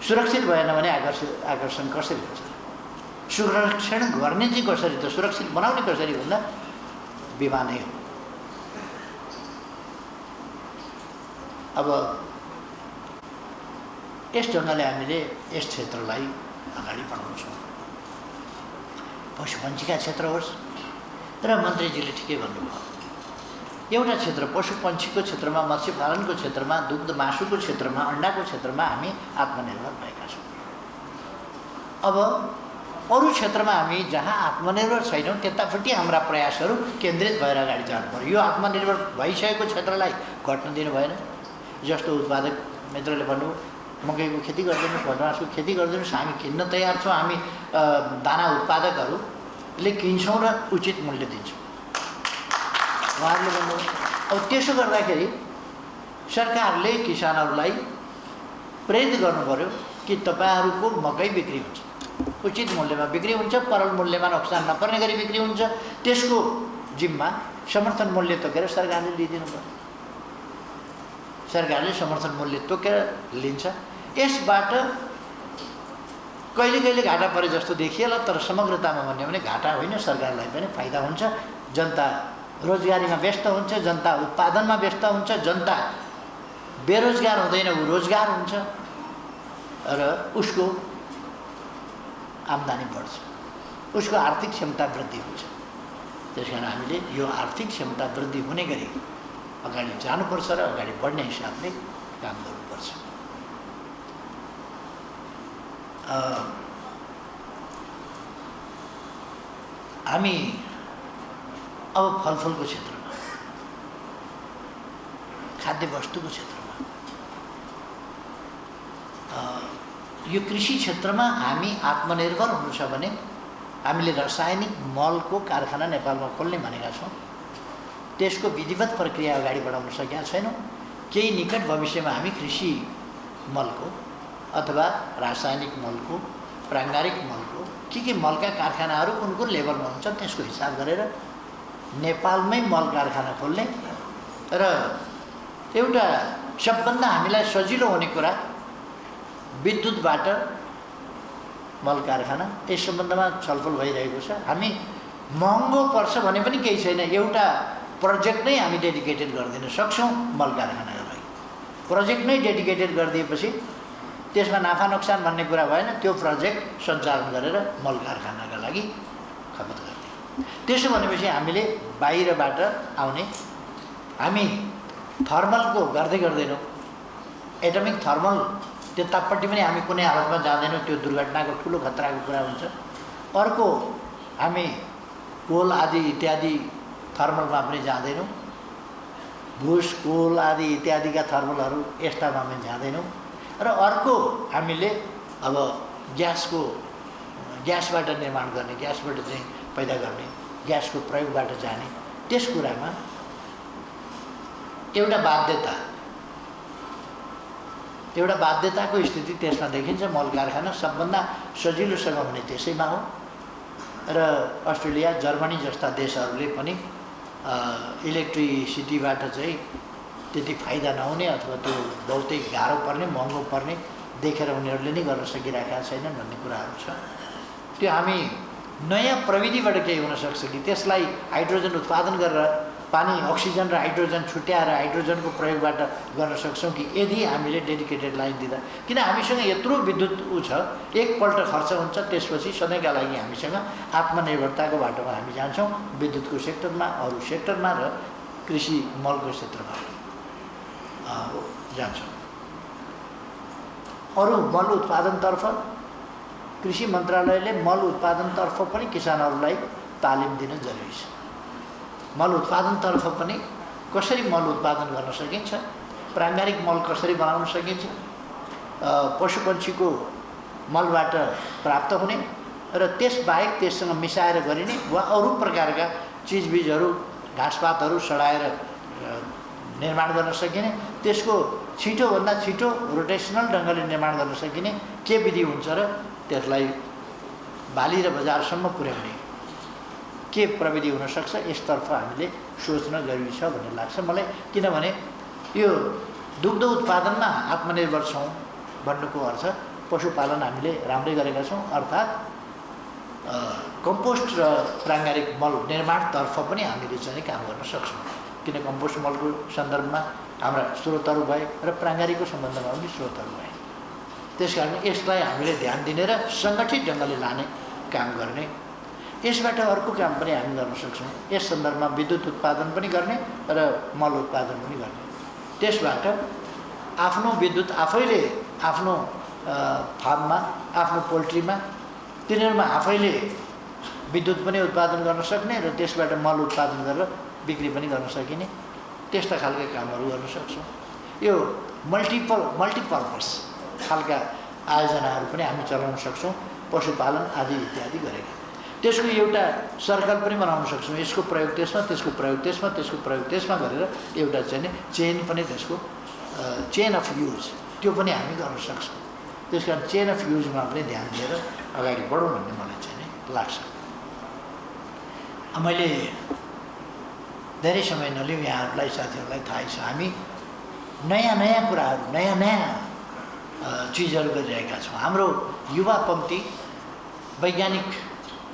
A: सुरक्षित भएन भने आकर्षण कसरी हुन्छ? सुरक्षण गर्ने चाहिँ कसरी त सुरक्षित बनाउने कसरी भन्दा बिमा नै हो। अब यस ढङ्गले हामीले यस क्षेत्रलाई अगाडि बढाउँछौँ। पशुपन्छीका क्षेत्र होस् र मन्त्रीजीले ठिकै भन्नुभयो, एउटा क्षेत्र पशुपन्छीको क्षेत्रमा, मत्स्य पालनको क्षेत्रमा, दुग्ध मासुको क्षेत्रमा, अन्डाको क्षेत्रमा हामी आत्मनिर्भर भएका छौँ। अब अरू क्षेत्रमा हामी जहाँ आत्मनिर्भर छैनौँ त्यतापट्टि हाम्रा प्रयासहरू केन्द्रित भएर अगाडि जानु पर्यो। यो आत्मनिर्भर भइसकेको क्षेत्रलाई घट्न दिनु भएन। जस्तो उत्पादक मित्रले भन्नुभयो, मकैको खेती गरिदिनुहोस्, भटमासको खेती गरिदिनुहोस्, हामी किन्न तयार छौँ, हामी दाना उत्पादकहरूले किन्छौँ र उचित मूल्य दिन्छौँ उहाँहरूले भन्नुभयो। अब त्यसो गर्दाखेरि सरकारले किसानहरूलाई प्रेरित गर्नु पर्यो कि तपाईँहरूको मकै बिक्री हुन्छ, उचित मूल्यमा बिक्री हुन्छ, परल मूल्यमा नोक्सान नपर्ने गरी बिक्री हुन्छ। त्यसको जिम्मा समर्थन मूल्य तोकेर सरकारले लिइदिनु पर्यो। सरकारले समर्थन मूल्य तोकेर लिन्छ। यसबाट कहिले कहिले घाटा परे जस्तो देखिएला, तर समग्रतामा भन्यो भने घाटा होइन, सरकारलाई पनि फाइदा हुन्छ। जनता रोजगारीमा व्यस्त हुन्छ, जनता उत्पादनमा व्यस्त हुन्छ, जनता बेरोजगार हुँदैन, ऊ रोजगार हुन्छ र उसको आम्दानी बढ्छ, उसको आर्थिक क्षमता वृद्धि हुन्छ। त्यस कारण हामीले यो आर्थिक क्षमता वृद्धि हुने गरी अगाडि जानुपर्छ र अगाडि बढ्ने हिसाबले काम गर्नुपर्छ। हामी अब फलफुलको क्षेत्रमा, खाद्य वस्तुको क्षेत्रमा, यो कृषि क्षेत्रमा हामी आत्मनिर्भर हुनु छ भने हामीले रासायनिक मलको कारखाना नेपालमा खोल्ने भनेका छौँ। त्यसको विधिवत प्रक्रिया अगाडि बढाउन सकेका छैनौँ। केही निकट भविष्यमा हामी कृषि मलको अथवा रासायनिक मलको, प्राङ्गारिक मलको के मलका कारखानाहरू कुन कुन लेभलमा हुन्छ त्यसको हिसाब गरेर नेपालमै मल कारखाना खोल्ने र एउटा सबभन्दा हामीलाई सजिलो हुने कुरा विद्युतबाट मल कारखाना, यस सम्बन्धमा छलफल भइरहेको छ। हामी महँगो पर्छ भने पनि केही छैन, एउटा प्रोजेक्ट नै हामी डेडिकेटेड गरिदिन सक्छौँ मल कारखानाको लागि। प्रोजेक्ट नै डेडिकेटेड गरिदिएपछि त्यसमा नाफा नोक्सान भन्ने कुरा भएन, त्यो प्रोजेक्ट सञ्चालन गरेर मल कारखानाका लागि खपत गर्ने। त्यसो भनेपछि हामीले बाहिरबाट आउने, हामी थर्मलको गर्दै गर्दैनौँ, एटमिक थर्मल त्यतापट्टि पनि हामी कुनै हालतमा जाँदैनौँ, त्यो दुर्घटनाको ठुलो खतराको कुरा हुन्छ। अर्को हामी कोल आदि इत्यादि थर्मलमा पनि जाँदैनौँ, भुस कोल आदि इत्यादिका थर्मलहरू यस्तामा पनि जाँदैनौँ। र अर्को हामीले अब ग्यासबाट निर्माण गर्ने, ग्यासबाट चाहिँ पैदा गर्ने, ग्यासको प्रयोगबाट जाने, त्यस कुरामा एउटा बाध्यताको स्थिति त्यसमा देखिन्छ। मल कारखाना सबभन्दा सजिलोसँग हुने त्यसैमा हो र अस्ट्रेलिया जर्मनी जस्ता देशहरूले पनि इलेक्ट्रिसिटीबाट चाहिँ त्यति फाइदा नहुने अथवा त्यो बहुतै गाह्रो पर्ने महँगो पर्ने देखेर उनीहरूले नै गर्न सकिरहेका छैनन् भन्ने कुराहरू छ। त्यो हामी नयाँ प्रविधिबाट केही हुनसक्छ कि त्यसलाई हाइड्रोजन उत्पादन गरेर पानी अक्सिजन र हाइड्रोजन छुट्याएर हाइड्रोजनको प्रयोगबाट गर्न सक्छौँ कि यदि हामीले डेडिकेटेड लाइन दिँदा। किन हामीसँग यत्रो विद्युत छ, एकपल्ट खर्च हुन्छ, त्यसपछि सधैँका लागि हामीसँग आत्मनिर्भरताको बाटोमा हामी जान्छौँ, विद्युतको सेक्टरमा, अरू सेक्टरमा र कृषि मलको क्षेत्रमा जान्छौँ। अरू मल उत्पादनतर्फ कृषि मन्त्रालयले मल उत्पादनतर्फ पनि किसानहरूलाई तालिम दिन जरुरी छ। मल उत्पादनतर्फ पनि कसरी मल उत्पादन गर्न सकिन्छ, प्राङ्गारिक मल कसरी बनाउन सकिन्छ, पशुपक्षीको मलबाट प्राप्त हुने र त्यसबाहेक त्यससँग मिसाएर गरिने वा अरू प्रकारका चिजबिजहरू घाँसपातहरू सडाएर निर्माण गर्न सकिने, त्यसको छिटोभन्दा छिटो रोटेसनल ढङ्गले निर्माण गर्न सकिने के विधि हुन्छ र त्यसलाई बाली र बजारसम्म पुर्याउने के प्रविधि हुनसक्छ, यसतर्फ हामीले सोच्न जरुरी छ भन्ने लाग्छ मलाई। किनभने यो दुग्ध उत्पादनमा आत्मनिर्भर छौँ भन्नुको अर्थ पशुपालन हामीले राम्रै गरेका छौँ, अर्थात् कम्पोस्ट र प्राङ्गारिक मल निर्माणतर्फ पनि हामीले चाहिँ काम गर्न सक्छौँ। किन कम्पोस्ट मलको सन्दर्भमा हाम्रा स्रोतहरू भए र प्राङ्गारिकको सम्बन्धमा पनि स्रोतहरू भए। त्यसकारण यसलाई हामीले ध्यान दिने र सङ्गठित ढङ्गले लाने काम गर्ने। यसबाट अर्को काम पनि हामी गर्न सक्छौँ। यस सन्दर्भमा विद्युत उत्पादन पनि गर्ने र मल उत्पादन पनि गर्ने। त्यसबाट आफ्नो विद्युत आफैले आफ्नो फार्ममा, आफ्नो पोल्ट्रीमा, तिनीहरूमा आफैले विद्युत पनि उत्पादन गर्न सक्ने र त्यसबाट मल उत्पादन गरेर बिक्री पनि गर्न सकिने, त्यस्ता खालका कामहरू गर्न सक्छौँ। यो मल्टिपर्पस खालका आयोजनाहरू पनि हामी चलाउन सक्छौँ, पशुपालन आदि इत्यादि गरेर। त्यसको एउटा सर्कल पनि बनाउन सक्छौँ। यसको प्रयोग त्यसमा, त्यसको प्रयोग त्यसमा, त्यसको प्रयोग त्यसमा गरेर एउटा चाहिँ चेन पनि, त्यसको चेन अफ युज त्यो पनि हामी गर्न सक्छौँ। त्यस कारण चेन अफ युजमा पनि ध्यान दिएर अगाडि बढौँ भन्ने मलाई चाहिँ लाग्छ। मैले धेरै समय नलिउँ, यहाँहरूलाई साथीहरूलाई थाहै छ, हामी नयाँ नयाँ कुराहरू, नयाँ नयाँ चिजहरू गरिरहेका छौँ। हाम्रो युवा पङ्क्ति वैज्ञानिक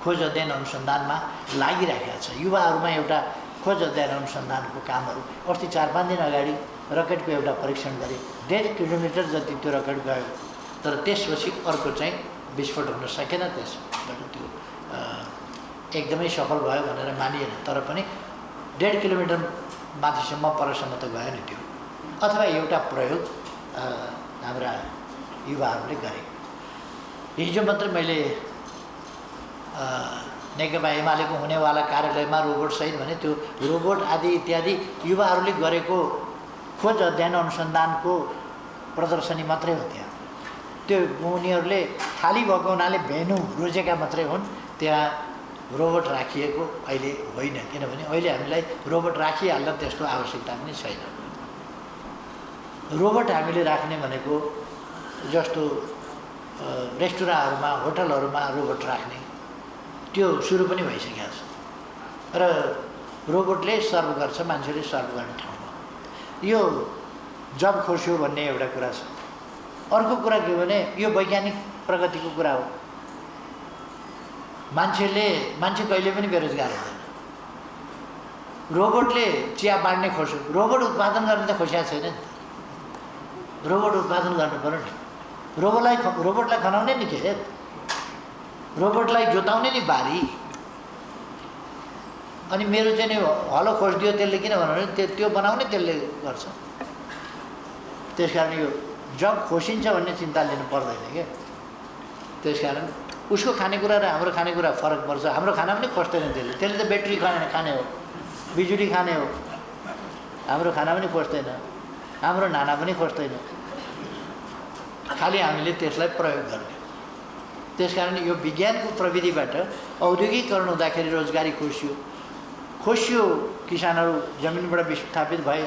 A: खोज अध्ययन अनुसन्धानमा लागिरहेका छ। युवाहरूमा एउटा खोज अध्ययन अनुसन्धानको कामहरू, अस्ति 4-5 दिन अगाडि रकेटको एउटा परीक्षण गरे, 1.5 किलोमिटर जति त्यो रकेट गयो, तर त्यसपछि अर्को चाहिँ विस्फोट हुन सकेन। त्यसबाट त्यो एकदमै सफल भयो भनेर मानिएन, तर पनि 1.5 किलोमिटर माथिसम्म परसम्म त गयो नि त्यो। अथवा एउटा प्रयोग हाम्रा युवाहरूले गरे। हिजो मात्र मैले नेकपा एमालेको हुनेवाला कार्यालयमा रोबोट सहित भने त्यो रोबोट आदि इत्यादि युवाहरूले गरेको खोज अध्ययन अनुसन्धानको प्रदर्शनी मात्रै हो त्यहाँ। त्यो उनीहरूले खाली भएको हुनाले भेन्यू रोजेका मात्रै हुन्, त्यहाँ रोबोट राखिएको अहिले होइन। किनभने अहिले हामीलाई रोबोट राखिहाल्दा त्यस्तो आवश्यकता पनि छैन। रोबोट हामीले राख्ने भनेको जस्तो रेस्टुराँहरूमा, होटलहरूमा रोबोट राख्ने त्यो सुरु पनि भइसकेको छ र रोबोटले सर्भ गर्छ मान्छेले सर्भ गर्ने ठाउँमा। यो जब खोस्यो भन्ने एउटा कुरा छ। अर्को कुरा के भने यो वैज्ञानिक प्रगतिको कुरा हो। मान्छे कहिले पनि बेरोजगार हुँदैन। रोबोटले चिया बाँड्ने खोस्यो, रोबोट उत्पादन गर्ने त खोसिया छैन नि त। रोबोट उत्पादन गर्नु पऱ्यो नि। रोबोटलाई खनाउने नि खेत, रोबोटलाई जोताउने नि बारी। अनि मेरो चाहिँ नि हलो खोजिदियो त्यसले, किन भन्नु त्यो बनाउने त्यसले गर्छ। त्यस कारण यो जब खोसिन्छ भन्ने चिन्ता लिनु पर्दैन क्या। त्यस कारण उसको खानेकुरा र हाम्रो खानेकुरा फरक पर्छ। हाम्रो खाना पनि खोज्दैन त्यसले त ब्याट्री खाने हो, बिजुली खाने हो। हाम्रो खाना पनि खोज्दैन, हाम्रो नाना पनि खोज्दैन, खालि हामीले त्यसलाई प्रयोग गर्ने। त्यसकारण यो विज्ञानको प्रविधिबाट औद्योगिकरण हुँदाखेरि रोजगारी खोसियो, किसानहरू जमिनबाट विस्थापित भए,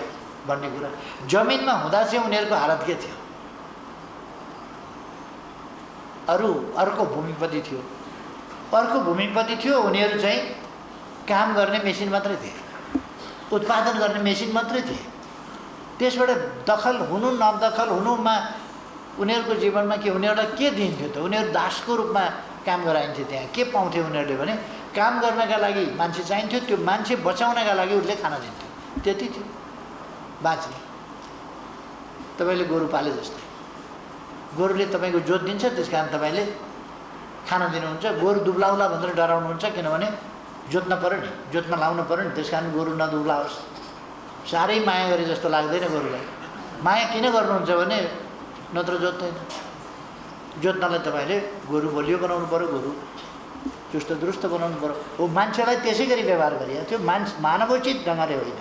A: भन्ने कुरा। जमिनमा हुँदा चाहिँ उनीहरूको हालत के थियो? अर्को भूमिपति थियो, उनीहरू चाहिँ काम गर्ने मेसिन मात्रै थिए, उत्पादन गर्ने मेसिन मात्रै थिए। त्यसबाट दखल हुनु नदखल हुनुमा उनीहरूको जीवनमा के, उनीहरूलाई के दिन्थ्यो त? उनीहरू दासको रूपमा काम गराइन्थ्यो। त्यहाँ के पाउँथे उनीहरूले भने काम गर्नका लागि मान्छे चाहिन्थ्यो, त्यो मान्छे बचाउनका लागि उसले खाना दिन्थ्यो, त्यति थियो। बाँच्ने तपाईँले गोरु पाले जस्तै, गोरुले तपाईँको जोत दिन्छ, त्यस कारण तपाईँले खाना दिनुहुन्छ। गोरु दुब्लाउला भनेर डराउनुहुन्छ, किनभने जोत्न पऱ्यो नि, जोत्न लाउनु पऱ्यो नि, त्यस कारण गोरु नदुब्लाओस्। साह्रै माया गरे जस्तो लाग्दैन गोरुलाई। माया किन गर्नुहुन्छ भने नत्र जोत्दैन। जोत्नलाई तपाईँले गोरु बलियो बनाउनु पऱ्यो, गोरु चुस्त दुरुस्त बनाउनु पऱ्यो। हो, मान्छेलाई त्यसै गरी व्यवहार गरिएको थियो, मानवोचित ढङ्गले होइन।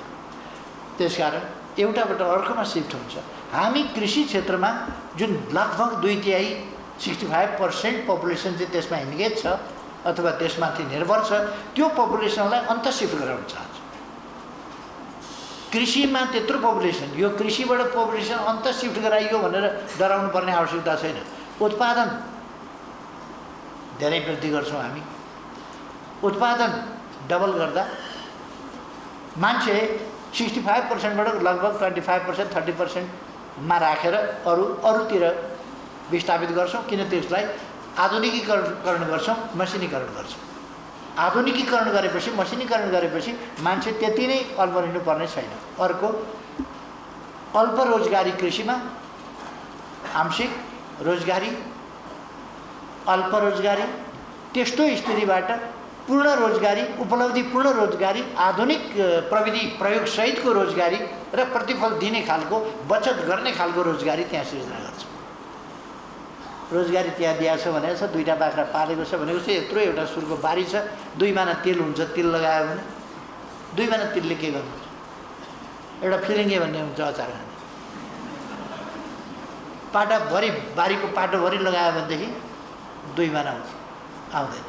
A: त्यसकारण एउटाबाट अर्कोमा सिफ्ट हुन्छ। हामी कृषि क्षेत्रमा जुन लगभग 2/3 65% पपुलेसन चाहिँ त्यसमा इन्गेज छ अथवा त्यसमाथि निर्भर छ, त्यो पपुलेसनलाई अन्त सिफ्ट गराउन चाहन्छ। कृषिमा त्यत्रो पपुलेसन, यो कृषिबाट पपुलेसन अन्त सिफ्ट गराइयो भनेर डराउनु पर्ने आवश्यकता छैन। उत्पादन धेरै वृद्धि गर्छौँ हामी। उत्पादन डबल गर्दा मान्छे 65%बाट लगभग 25% 30%मा राखेर अरूतिर विस्थापित गर्छौँ। किन? त्यसलाई आधुनिकीकरण गर्छौँ, मसिनीकरण गर्छौँ। आधुनिकीकरण गरेपछि, मसिनीकरण गरेपछि मान्छे त्यति नै अल्मरिनु पर्ने छैन। अर्को अल्प रोजगारी कृषिमा आंशिक रोजगारी, अल्प रोजगारी, त्यस्तो स्थितिबाट पूर्ण रोजगारी, उपलब्धिपूर्ण रोजगारी, आधुनिक प्रविधि प्रयोगसहितको रोजगारी र प्रतिफल दिने खालको, बचत गर्ने खालको रोजगारी त्यहाँ सृजना गर्छ। रोजगारी त्यहाँ दिएको छ भनेको छ, 2टा बाख्रा पालेको छ भनेको छ, यत्रो एउटा सुरको बारी छ, 2 माना तेल हुन्छ, तेल लगायो भने 2 माना तेलले के गर्नुहुन्छ? एउटा फिलिङ्गे भन्ने हुन्छ अचार खाने, पाटाभरि बारीको पाटोभरि लगायो भनेदेखि 2 माना हुन्छ, आउँदैन।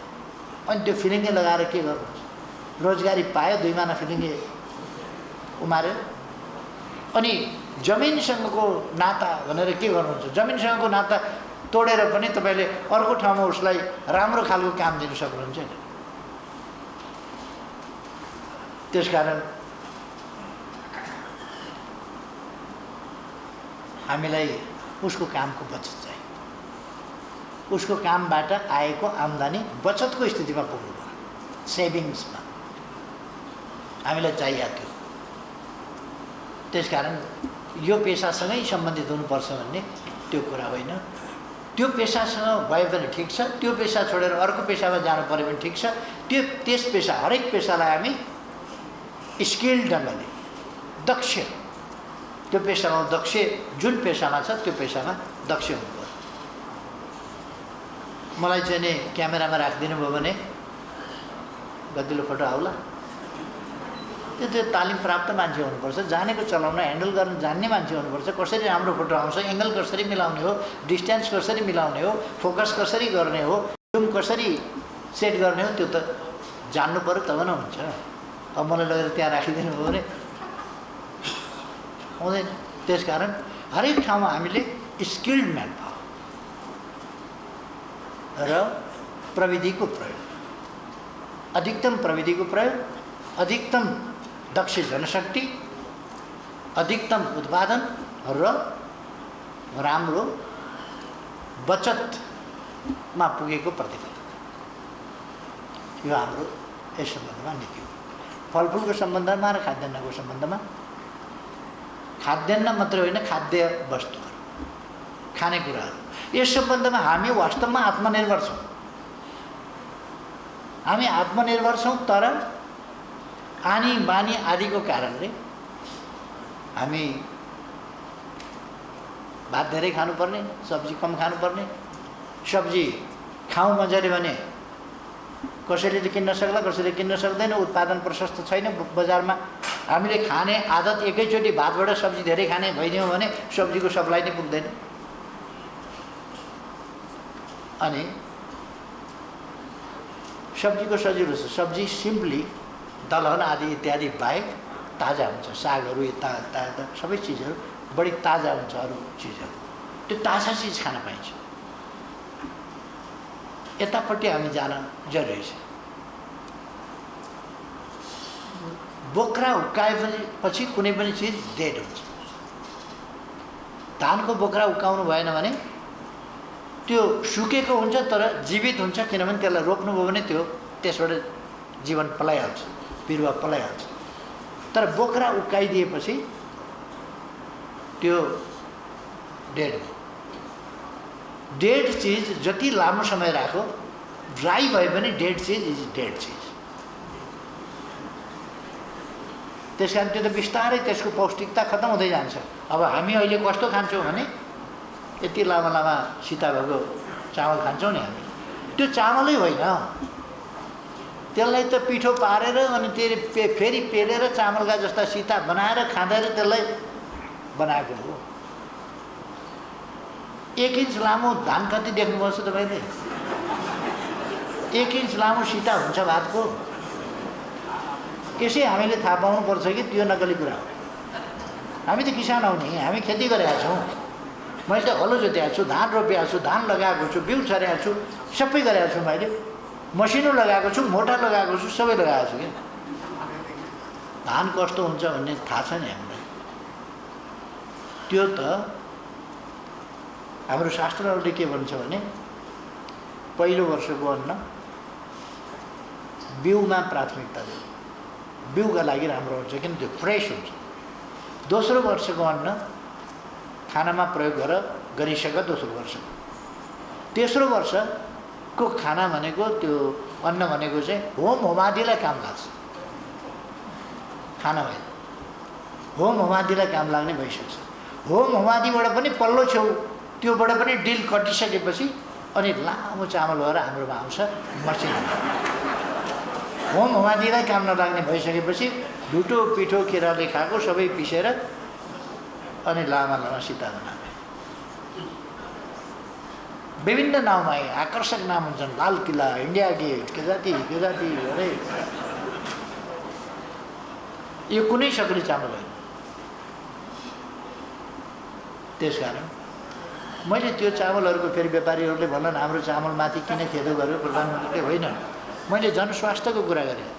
A: अनि त्यो फिलिङ्गे लगाएर के गर्नुहुन्छ? रोजगारी पायो, 2 माना फिलिङ्गे उमार्यो। अनि जमिनसँगको नाता भनेर के गर्नुहुन्छ? जमिनसँगको नाता तोडेर पनि तपाईँले अर्को ठाउँमा उसलाई राम्रो खालको काम दिनु सक्नुहुन्छ नि। त्यसकारण हामीलाई उसको कामको बचत चाहियो, उसको कामबाट आएको आम्दानी बचतको स्थितिमा पुग्नु पर्यो, सेभिङ्समा हामीलाई चाहिएको थियो। त्यसकारण यो पेसासँगै सम्बन्धित हुनुपर्छ भन्ने त्यो कुरा होइन। त्यो पेसासँग भयो भने ठिक छ, त्यो पेसा छोडेर अर्को पेसामा जानु पऱ्यो भने ठिक छ। त्यस पेसा, हरेक पेसालाई हामी स्किल्ड ढङ्गले दक्ष, त्यो पेसामा दक्ष, जुन पेसामा छ त्यो पेसामा दक्ष हुनु पर्यो। मलाई चाहिँ नि क्यामेरामा राखिदिनु भयो भने गतिलो फोटो आउला। त्यो तालिम प्राप्त मान्छे हुनुपर्छ, जानेको चलाउन, ह्यान्डल गर्न जान्ने मान्छे हुनुपर्छ। कसरी राम्रो फोटो आउँछ, एङ्गल कसरी मिलाउने हो, डिस्टेन्स कसरी मिलाउने हो, फोकस कसरी गर्ने हो, जुम कसरी सेट गर्ने हो, त्यो त जान्नु पऱ्यो, तब न हुन्छ। अब मलाई लगेर त्यहाँ राखिदिनु भयो भने हुँदैन। त्यसकारण हरेक ठाउँमा हामीले स्किल्ड म्यान पावर र प्रविधिको प्रयोग, अधिकतम प्रविधिको प्रयोग, अधिकतम दक्ष जनशक्ति, अधिकतम उत्पादन र राम्रो बचतमा पुगेको प्रतिफल, यो हाम्रो यस सम्बन्धमा नीति हो। फलफुलको सम्बन्धमा र खाद्यान्नको सम्बन्धमा, खाद्यान्न मात्रै होइन, खाद्य वस्तुहरू, खानेकुराहरू, यस सम्बन्धमा हामी वास्तवमा आत्मनिर्भर छौँ। हामी आत्मनिर्भर छौँ, तर आनी बानी आदिको कारणले हामी भात धेरै खानुपर्ने, सब्जी कम खानुपर्ने। सब्जी खाउँ मजाले भने कसैले किन्न सक्ला, कसैले किन्न सक्दैन, उत्पादन प्रशस्त छैन बजारमा। हामीले खाने आदत एकैचोटि भातबाट सब्जी धेरै खाने भइदियौँ भने सब्जीको सप्लाई नै पुग्दैन। अनि सब्जीको सजिलो छ, सब्जी सिम्पली दलहन आदि इत्यादि बाहेक ताजा हुन्छ। सागहरू यता सबै चिजहरू बढी ताजा हुन्छ। अरू चिजहरू त्यो ताजा चिज खान पाइन्छ। यतापट्टि हामी जान जरुरी छ। बोक्रा उकाएपछि कुनै पनि चिज डेड हुन्छ। धानको बोक्रा उकाउनु भएन भने त्यो सुकेको हुन्छ तर जीवित हुन्छ, किनभने त्यसलाई रोप्नुभयो भने त्यसबाट जीवन पलाइहाल्छ, बिरुवा पलाइहाल्छ। तर बोक्रा उकाइदिएपछि त्यो डेड हो। डेड चिज जति लामो समय राख्यो, ड्राई भए पनि डेड चिज इज डेड चिज। त्यस कारण त्यो त बिस्तारै त्यसको पौष्टिकता खत्म हुँदै जान्छ। अब हामी अहिले कस्तो खान्छौँ भने यति लामा लामा सीता भएको चामल खान्छौँ नि हामी, त्यो चामलै होइन, त्यसलाई त पिठो पारेर अनि फेरि पेलेर चामलका जस्ता सीता बनाएर खाँदैन, त्यसलाई बनाएको हो। 1 इन्च लामो धान कति देख्नुभएको छ तपाईँले? 1 इन्च लामो सीता हुन्छ भातको। यसै हामीले थाहा पाउनुपर्छ कि त्यो नकली कुरा हो। हामी त किसान हौ नि, हामी खेती गरेका छौँ। मैले त हलो जोतेको छु, धान रोपेको छु, धान लगाएको छु, बिउ छरेको छु, सबै गरेको छु। मैले मसिनो लगाएको छु, मोटर लगाएको छु, सबै लगाएको छु। क्या धान कस्तो हुन्छ भन्ने थाहा छ नि हामीलाई। त्यो त हाम्रो शास्त्रहरूले के भन्छ भने पहिलो वर्षको अन्न बिउमा प्राथमिकता दिनु, बिउका लागि राम्रो हुन्छ किन त्यो फ्रेस हुन्छ। दोस्रो वर्षको अन्न खानामा प्रयोग गरिसक दोस्रो वर्ष। तेस्रो वर्षको खाना भनेको त्यो अन्न भनेको चाहिँ होम होमादिलाई काम लाग्छ। खाना भएन होम होमादिलाई काम लाग्ने भइसक्छ। होम होमादिबाट पनि पल्लो छेउ त्योबाट पनि डिल कटिसकेपछि अनि लामो चामल भएर हाम्रोमा आउँछ मसिनो। होम होमादिलाई काम नलाग्ने भइसकेपछि ढुटो पिठो केराले खाएको सबै पिसेर अनि लामा लामा सीता बनाउने। विभिन्न नाउँमा आकर्षक नाम हुन्छन्, लाल किल्ला, इन्डिया गेट, के जाति अरे यो कुनै सकली चामल होइन। त्यसकारण मैले त्यो चामलहरूको फेरि व्यापारीहरूले भन्लान् हाम्रो चामलमाथि किन खेदो गर्यो प्रधानमन्त्रीले। होइन, मैले जनस्वास्थ्यको कुरा गरेँ।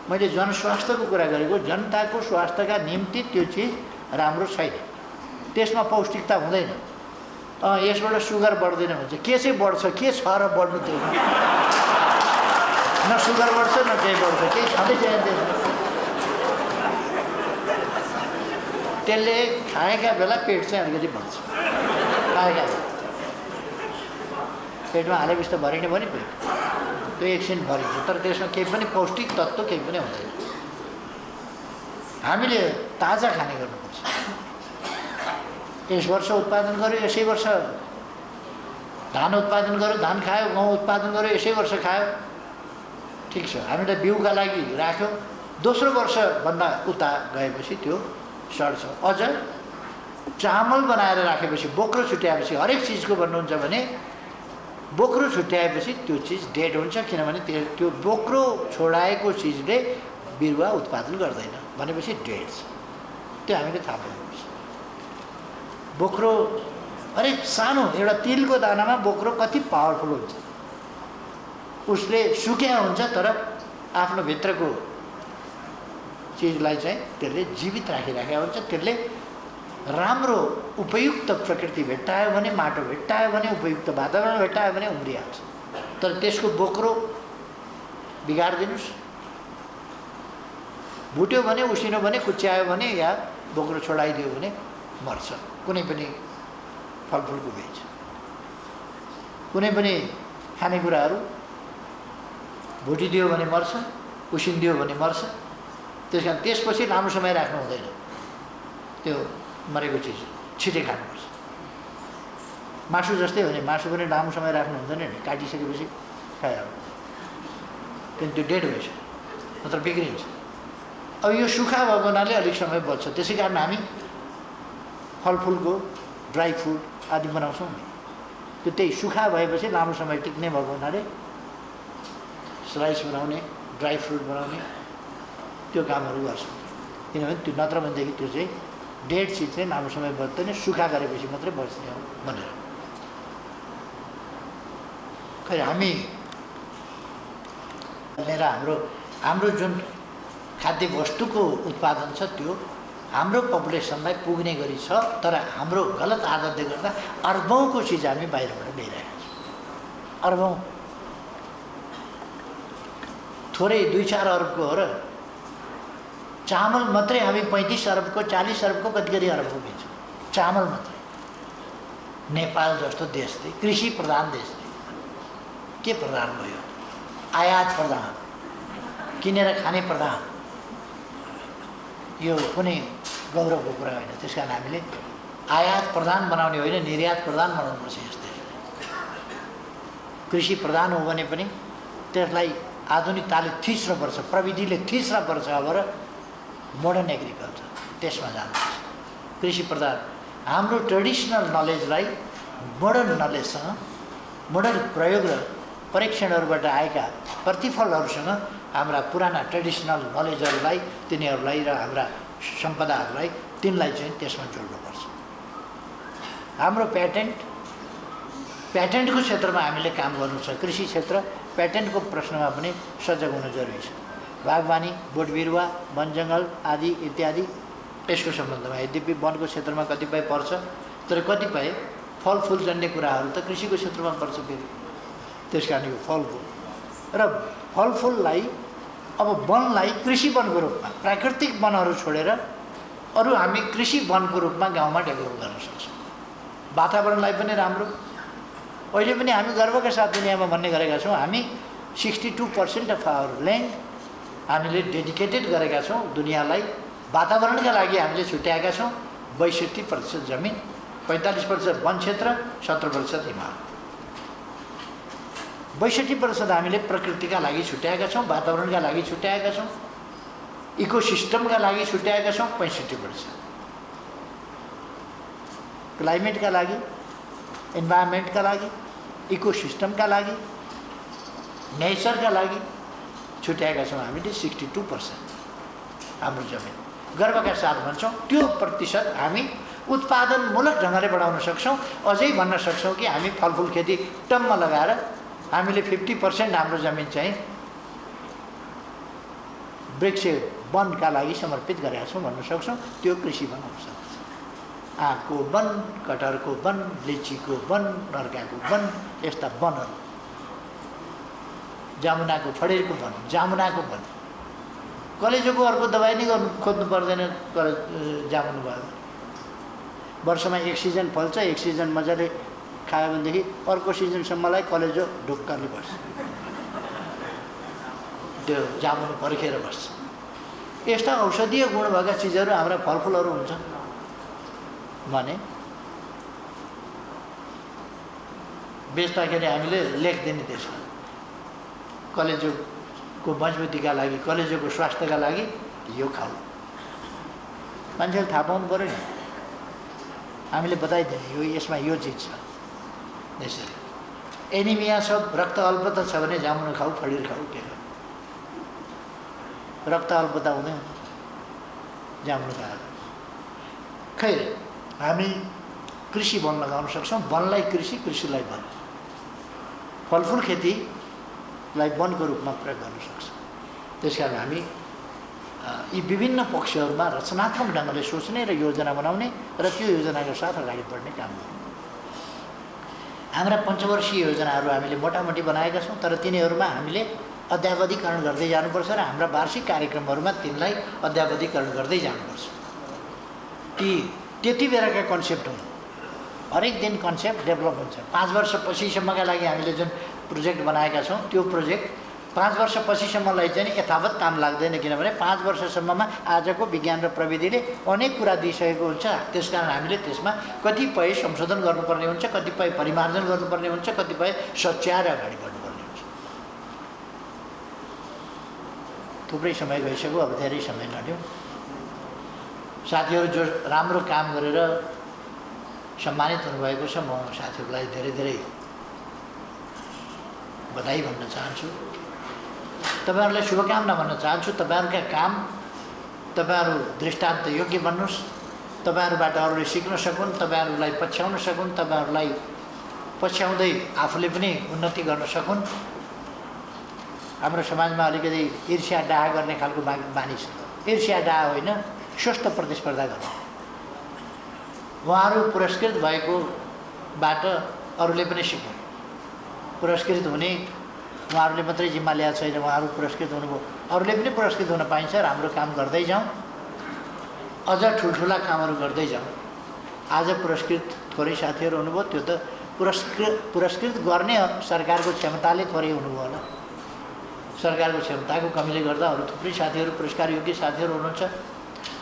A: मैले जनस्वास्थ्यको कुरा गरेको, जनताको स्वास्थ्यका निम्ति त्यो चिज राम्रो छैन, त्यसमा पौष्टिकता हुँदैन। यसबाट सुगर बढ्दैन भन्छ। के चाहिँ बढ्छ? के छ र बढ्नु? त्यो न सुगर बढ्छ न केही बढ्छ, केही छँदै छैन त्यसमा। त्यसले खाएका बेला पेट चाहिँ अलिकति बढ्छ, खाएका बेला पेटमा हालेपछि त भरिने भयो नि पेट, त्यो एकछिन भरिन्छ, तर त्यसमा केही पनि पौष्टिक तत्त्व केही पनि हुँदैन। हामीले ताजा खाने गर्नुपर्छ। यस वर्ष उत्पादन गर्यो, यसै वर्ष धान उत्पादन गर्यो, धान खायो, गहुँ उत्पादन गर्यो, यसै वर्ष खायो, ठिक छ। हामीले बिउका लागि राख्यो, दोस्रो वर्षभन्दा उता गएपछि त्यो सड्छ। अझ चामल बनाएर राखेपछि, बोक्रो छुट्याएपछि, हरेक चिजको भन्नुहुन्छ भने बोक्रो छुट्याएपछि त्यो चिज डेड हुन्छ, किनभने त्यो बोक्रो छोडाएको चिजले बिरुवा उत्पादन गर्दैन भनेपछि डेड छ। त्यो हामीले थाहा पाउनुपर्छ। बोक्रो अरे सानो एउटा तिलको दानामा बोक्रो कति पावरफुल हुन्छ। उसले सुक्या हुन्छ तर आफ्नो भित्रको चिजलाई चाहिँ त्यसले जीवित राखिराखेको हुन्छ। त्यसले राम्रो उपयुक्त प्रकृति भेट्टायो भने, माटो भेट्टायो भने, उपयुक्त वातावरण भेट्टायो भने उम्रिहाल्छ। तर त्यसको बोक्रो बिगारिदिनुहोस्, भुट्यो भने, उसिनो भने, कुच्यायो भने या बोक्रो छोडाइदियो भने मर्छ। कुनै पनि फलफुलको बीज, कुनै पनि खानेकुराहरू भुटिदियो भने मर्छ, उसिनिदियो भने मर्छ। त्यस कारण त्यसपछि लामो समय राख्नु हुँदैन। त्यो मरेको चिज छिटै खानुपर्छ। मासु जस्तै हो नि, मासु पनि लामो समय राख्नु हुँदैन नि, काटिसकेपछि खाइहाल्नु, किन त्यो डेड भइसक्यो, नत्र बिग्रिन्छ। अब यो सुक्खा भएको हुनाले अलिक समय बच्छ। त्यसै कारण हामी फलफुलको ड्राई फ्रुट आदि बनाउँछौँ नि, त्यो त्यही सुक्खा भएपछि लामो समय टिक्ने भएको हुनाले स्लाइस बनाउने, ड्राई फ्रुट बनाउने, त्यो कामहरू गर्छौँ। किनभने त्यो नत्र भनेदेखि त्यो चाहिँ डेड चिज चाहिँ लामो समय बस्दैन, सुक्खा गरेपछि मात्रै बस्ने हो भनेर। खै हामी र हाम्रो जुन खाद्य वस्तुको उत्पादन छ त्यो हाम्रो पपुलेसनलाई पुग्ने गरी छ, तर हाम्रो गलत आदतले गर्दा अर्बौँको चिज हामी बाहिरबाट ल्याइरहेका छौँ। अर्बौँ, थोरै 2-4 अरबको हो र। चामल मात्रै हामी 35 अरबको 40 अरबको कति अरबको दिन्छौँ चामल मात्रै। नेपाल जस्तो देशले, कृषि प्रधान देशले के प्रधान भयो? आयात प्रधान, किनेर खाने प्रधान। यो कुनै गौरवको कुरा होइन। त्यस कारण हामीले आयात प्रधान बनाउने होइन, निर्यात प्रधान बनाउनुपर्छ यस देशलाई। कृषि प्रधान हो भने पनि त्यसलाई आधुनिकताले थिच्नुपर्छ, प्रविधिले थिच्नुपर्छ। अब र मोडर्न एग्रिकल्चर त्यसमा जानुपर्छ। कृषि प्रधान हाम्रो ट्रेडिसनल नलेजलाई मोडर्न नलेजसँग, मोडर्न प्रयोग र परीक्षणहरूबाट आएका प्रतिफलहरूसँग हाम्रा पुराना ट्रेडिसनल नलेजहरूलाई, तिनीहरूलाई र हाम्रा सम्पदाहरूलाई, तिनलाई चाहिँ त्यसमा जोड्नुपर्छ। हाम्रो प्याटेन्टको क्षेत्रमा हामीले काम गर्नु छ। कृषि क्षेत्र प्याटेन्टको प्रश्नमा पनि सजग हुन जरुरी छ। बागवानी, बोट बिरुवा, वन जङ्गल आदि इत्यादि यसको सम्बन्धमा, यद्यपि वनको क्षेत्रमा कतिपय पर्छ, तर कतिपय फलफुल जन्य कुराहरू त कृषिको क्षेत्रमा पर्छ फेरि। त्यस कारण यो फलफुल र फलफुललाई, अब वनलाई कृषि वनको रूपमा, प्राकृतिक वनहरू छोडेर अरू हामी कृषि वनको रूपमा गाउँमा डेभलप गर्न सक्छौँ। वातावरणलाई पनि राम्रो। अहिले पनि हामी गर्वका साथ दुनियाँमा भन्ने गरेका छौँ, हामी 62% अफ आवर ल्यान्ड हामीले डेडिकेटेड गरेका छौँ दुनियाँलाई। वातावरणका लागि हामीले छुट्याएका छौँ 62% जमिन, 45% वन क्षेत्र, 17% हिमाल। 62% हामीले प्रकृतिका लागि छुट्याएका छौँ, वातावरणका लागि छुट्याएका छौँ, इकोसिस्टमका लागि छुट्याएका छौँ 65%। क्लाइमेटका लागि, इन्भाइरोमेन्टका लागि, इकोसिस्टमका लागि, नेचरका लागि छुट्याएका छौँ हामीले 62% हाम्रो जमिन। गर्वका साथ भन्छौँ त्यो प्रतिशत हामी उत्पादनमूलक ढङ्गले बढाउन सक्छौँ। अझै भन्न सक्छौँ कि हामी फलफुल खेती टम्म लगाएर हामीले 50% हाम्रो जमिन चाहिँ वृक्ष वनका लागि समर्पित गरेका छौँ भन्न सक्छौँ। त्यो कृषि वन हुन सक्छ। आँपको वन, कटहरको वन, लिचीको वन, नर्काको वन, यस्ता वनहरू, जामुनाको, फडेरको वन, जामुनाको वन। कलेजोको अर्को दबाई नै खोज्नु पर्दैन। जामुन भयो वर्षमा एक सिजन फल्छ, एक सिजन मजाले खायो भनेदेखि अर्को सिजनसम्मलाई कलेजो ढुक्कले बस्छ, त्यो जामुन पर्खेर बस्छ। यस्ता औषधीय गुण भएका चिजहरू हाम्रा फलफुलहरू हुन्छ भने बेच्दाखेरि हामीले लेखिदिने त्यसमा कलेजोको मजबुतीका लागि, कलेजोको स्वास्थ्यका लागि यो खाऊ। मान्छेले थाहा पाउनु पऱ्यो नि। हामीले बताइदिने यो यसमा यो चिज छ। यसरी एनिमिया छ, रक्त अल्पता छ भने जामुन खाऊ, फडिर खाऊ, के खाऊ। रक्त अल्पता हुँदैन जामुन खाएर। खै हामी कृषि वन लगाउन सक्छौँ। वनलाई कृषि, कृषिलाई वन। फलफुल खेतीलाई वनको रूपमा प्रयोग गर्न सक्छौँ। त्यस कारण हामी यी विभिन्न पक्षहरूमा रचनात्मक ढङ्गले सोच्ने र योजना बनाउने र त्यो योजनाको साथ अगाडि बढ्ने काम गर्नु। हाम्रा पञ्चवर्षीय योजनाहरू हामीले मोटामोटी बनाएका छौँ, तर तिनीहरूमा हामीले अद्यावधिकरण गर्दै जानुपर्छ र हाम्रा वार्षिक कार्यक्रमहरूमा तिनलाई अद्यावधिकरण गर्दै जानुपर्छ। त्यति बेलाका कन्सेप्ट हुन्। हरेक दिन कन्सेप्ट डेभलप हुन्छ। 5 वर्षपछिसम्मका लागि हामीले जुन प्रोजेक्ट बनाएका छौँ त्यो प्रोजेक्ट 5 वर्षपछिसम्मलाई चाहिँ यथावत काम लाग्दैन। किनभने 5 वर्षसम्ममा आजको विज्ञान र प्रविधिले अनेक कुरा दिइसकेको हुन्छ। त्यस कारण हामीले त्यसमा कतिपय संशोधन गर्नुपर्ने हुन्छ, कतिपय परिमार्जन गर्नुपर्ने हुन्छ, कतिपय सच्याएर अगाडि बढ्नुपर्ने हुन्छ। थुप्रै समय गइसक्यो, अब धेरै समय नलिउँ। साथीहरू जो राम्रो काम गरेर सम्मानित हुनुभएको छ, म साथीहरूलाई धेरै धेरै बधाई भन्न चाहन्छु। तपाईँहरूलाई शुभकामना भन्न चाहन्छु। तपाईँहरूका काम तपाईँहरू दृष्टान्त योग्य बन्नुहोस्, तपाईँहरूबाट अरूले सिक्न सकुन्, तपाईँहरूलाई पछ्याउन सकुन्, तपाईँहरूलाई पछ्याउँदै आफूले पनि उन्नति गर्न सकुन्। हाम्रो समाजमा अलिकति ईर्ष्या डाहा गर्ने खालको बानी छ। ईर्ष्या डाहा होइन, स्वस्थ प्रतिस्पर्धा गर्नु। उहाँहरू पुरस्कृत भएकोबाट अरूले पनि सिक्नु। पुरस्कृत हुने उहाँहरूले मात्रै जिम्मा ल्याएको छैन, उहाँहरू पुरस्कृत हुनुभयो, अरूले पनि पुरस्कृत हुन पाइन्छ। राम्रो काम गर्दै जाउँ, अझ ठुल्ठुला कामहरू गर्दै जाउँ। आज पुरस्कृत थोरै साथीहरू हुनुभयो, त्यो त पुरस्कृत गर्ने सरकारको क्षमताले थोरै हुनुभयो होला। सरकारको क्षमताको कमीले गर्दा अरू थुप्रै साथीहरू पुरस्कार योग्य साथीहरू हुनुहुन्छ।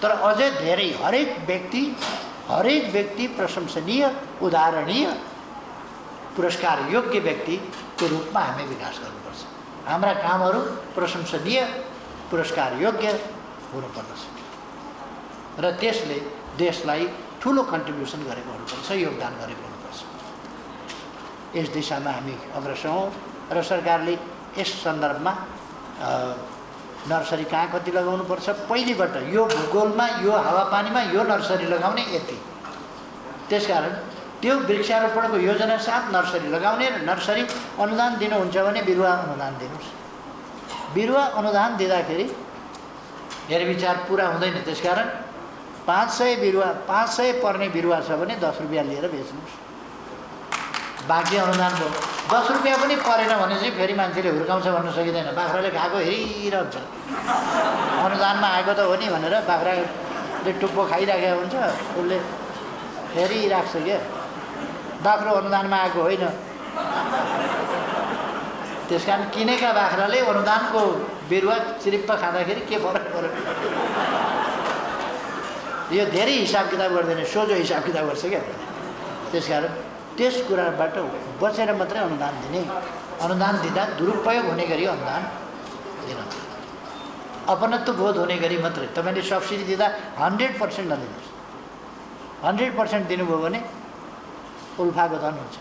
A: तर अझै धेरै हरेक व्यक्ति प्रशंसनीय, उदाहरणीय, पुरस्कार योग्य व्यक्तिको रूपमा हामी विकास गर्नुपर्छ। हाम्रा कामहरू प्रशंसनीय, पुरस्कार योग्य हुनुपर्दछ र त्यसले देशलाई ठुलो कन्ट्रिब्युसन गरेको हुनुपर्छ, योगदान गरेको हुनुपर्छ। यस दिशामा हामी अग्रसर हौँ र सरकारले यस सन्दर्भमा नर्सरी कहाँ कति लगाउनुपर्छ, पहिलेबाट यो भूगोलमा, यो हावापानीमा यो नर्सरी लगाउने यति। त्यसकारण त्यो वृक्षारोपणको योजना साथ नर्सरी लगाउने र नर्सरी अनुदान दिनुहुन्छ भने बिरुवा अनुदान दिनुहोस्। बिरुवा अनुदान दिँदाखेरि हेरविचार पुरा हुँदैन। त्यसकारण 500 बिरुवा, 500 पर्ने बिरुवा छ भने 10 रुपियाँ लिएर बेच्नुहोस्। बाँकी अनुदान भयो। 10 रुपियाँ पनि परेन भने चाहिँ फेरि मान्छेले हुर्काउँछ भन्न सकिँदैन। बाख्राले खाएको हेरिरहन्छ। अनुदानमा आएको त हो नि भनेर बाख्राले टुप्पो खाइराखेको हुन्छ, उसले हेरिराख्छ क्या। बाख्रो अनुदानमा आएको होइन। त्यसकारण किनेका बाख्राले अनुदानको बिरुवा चिरिप्प खाँदाखेरि के फरक पर्यो? यो धेरै हिसाब किताब गर्दैन, सोझो हिसाब किताब गर्छ क्या। त्यसकारण त्यस कुराबाट बचेर मात्रै अनुदान दिने। अनुदान दिँदा दुरुपयोग हुने गरी अनुदान दिन, अपनत्व बोध हुने गरी मात्रै। तपाईँले सब्सिडी दिँदा 100% नदिनुहोस्। 100% दिनुभयो भने उल्फाको धन हुन्छ।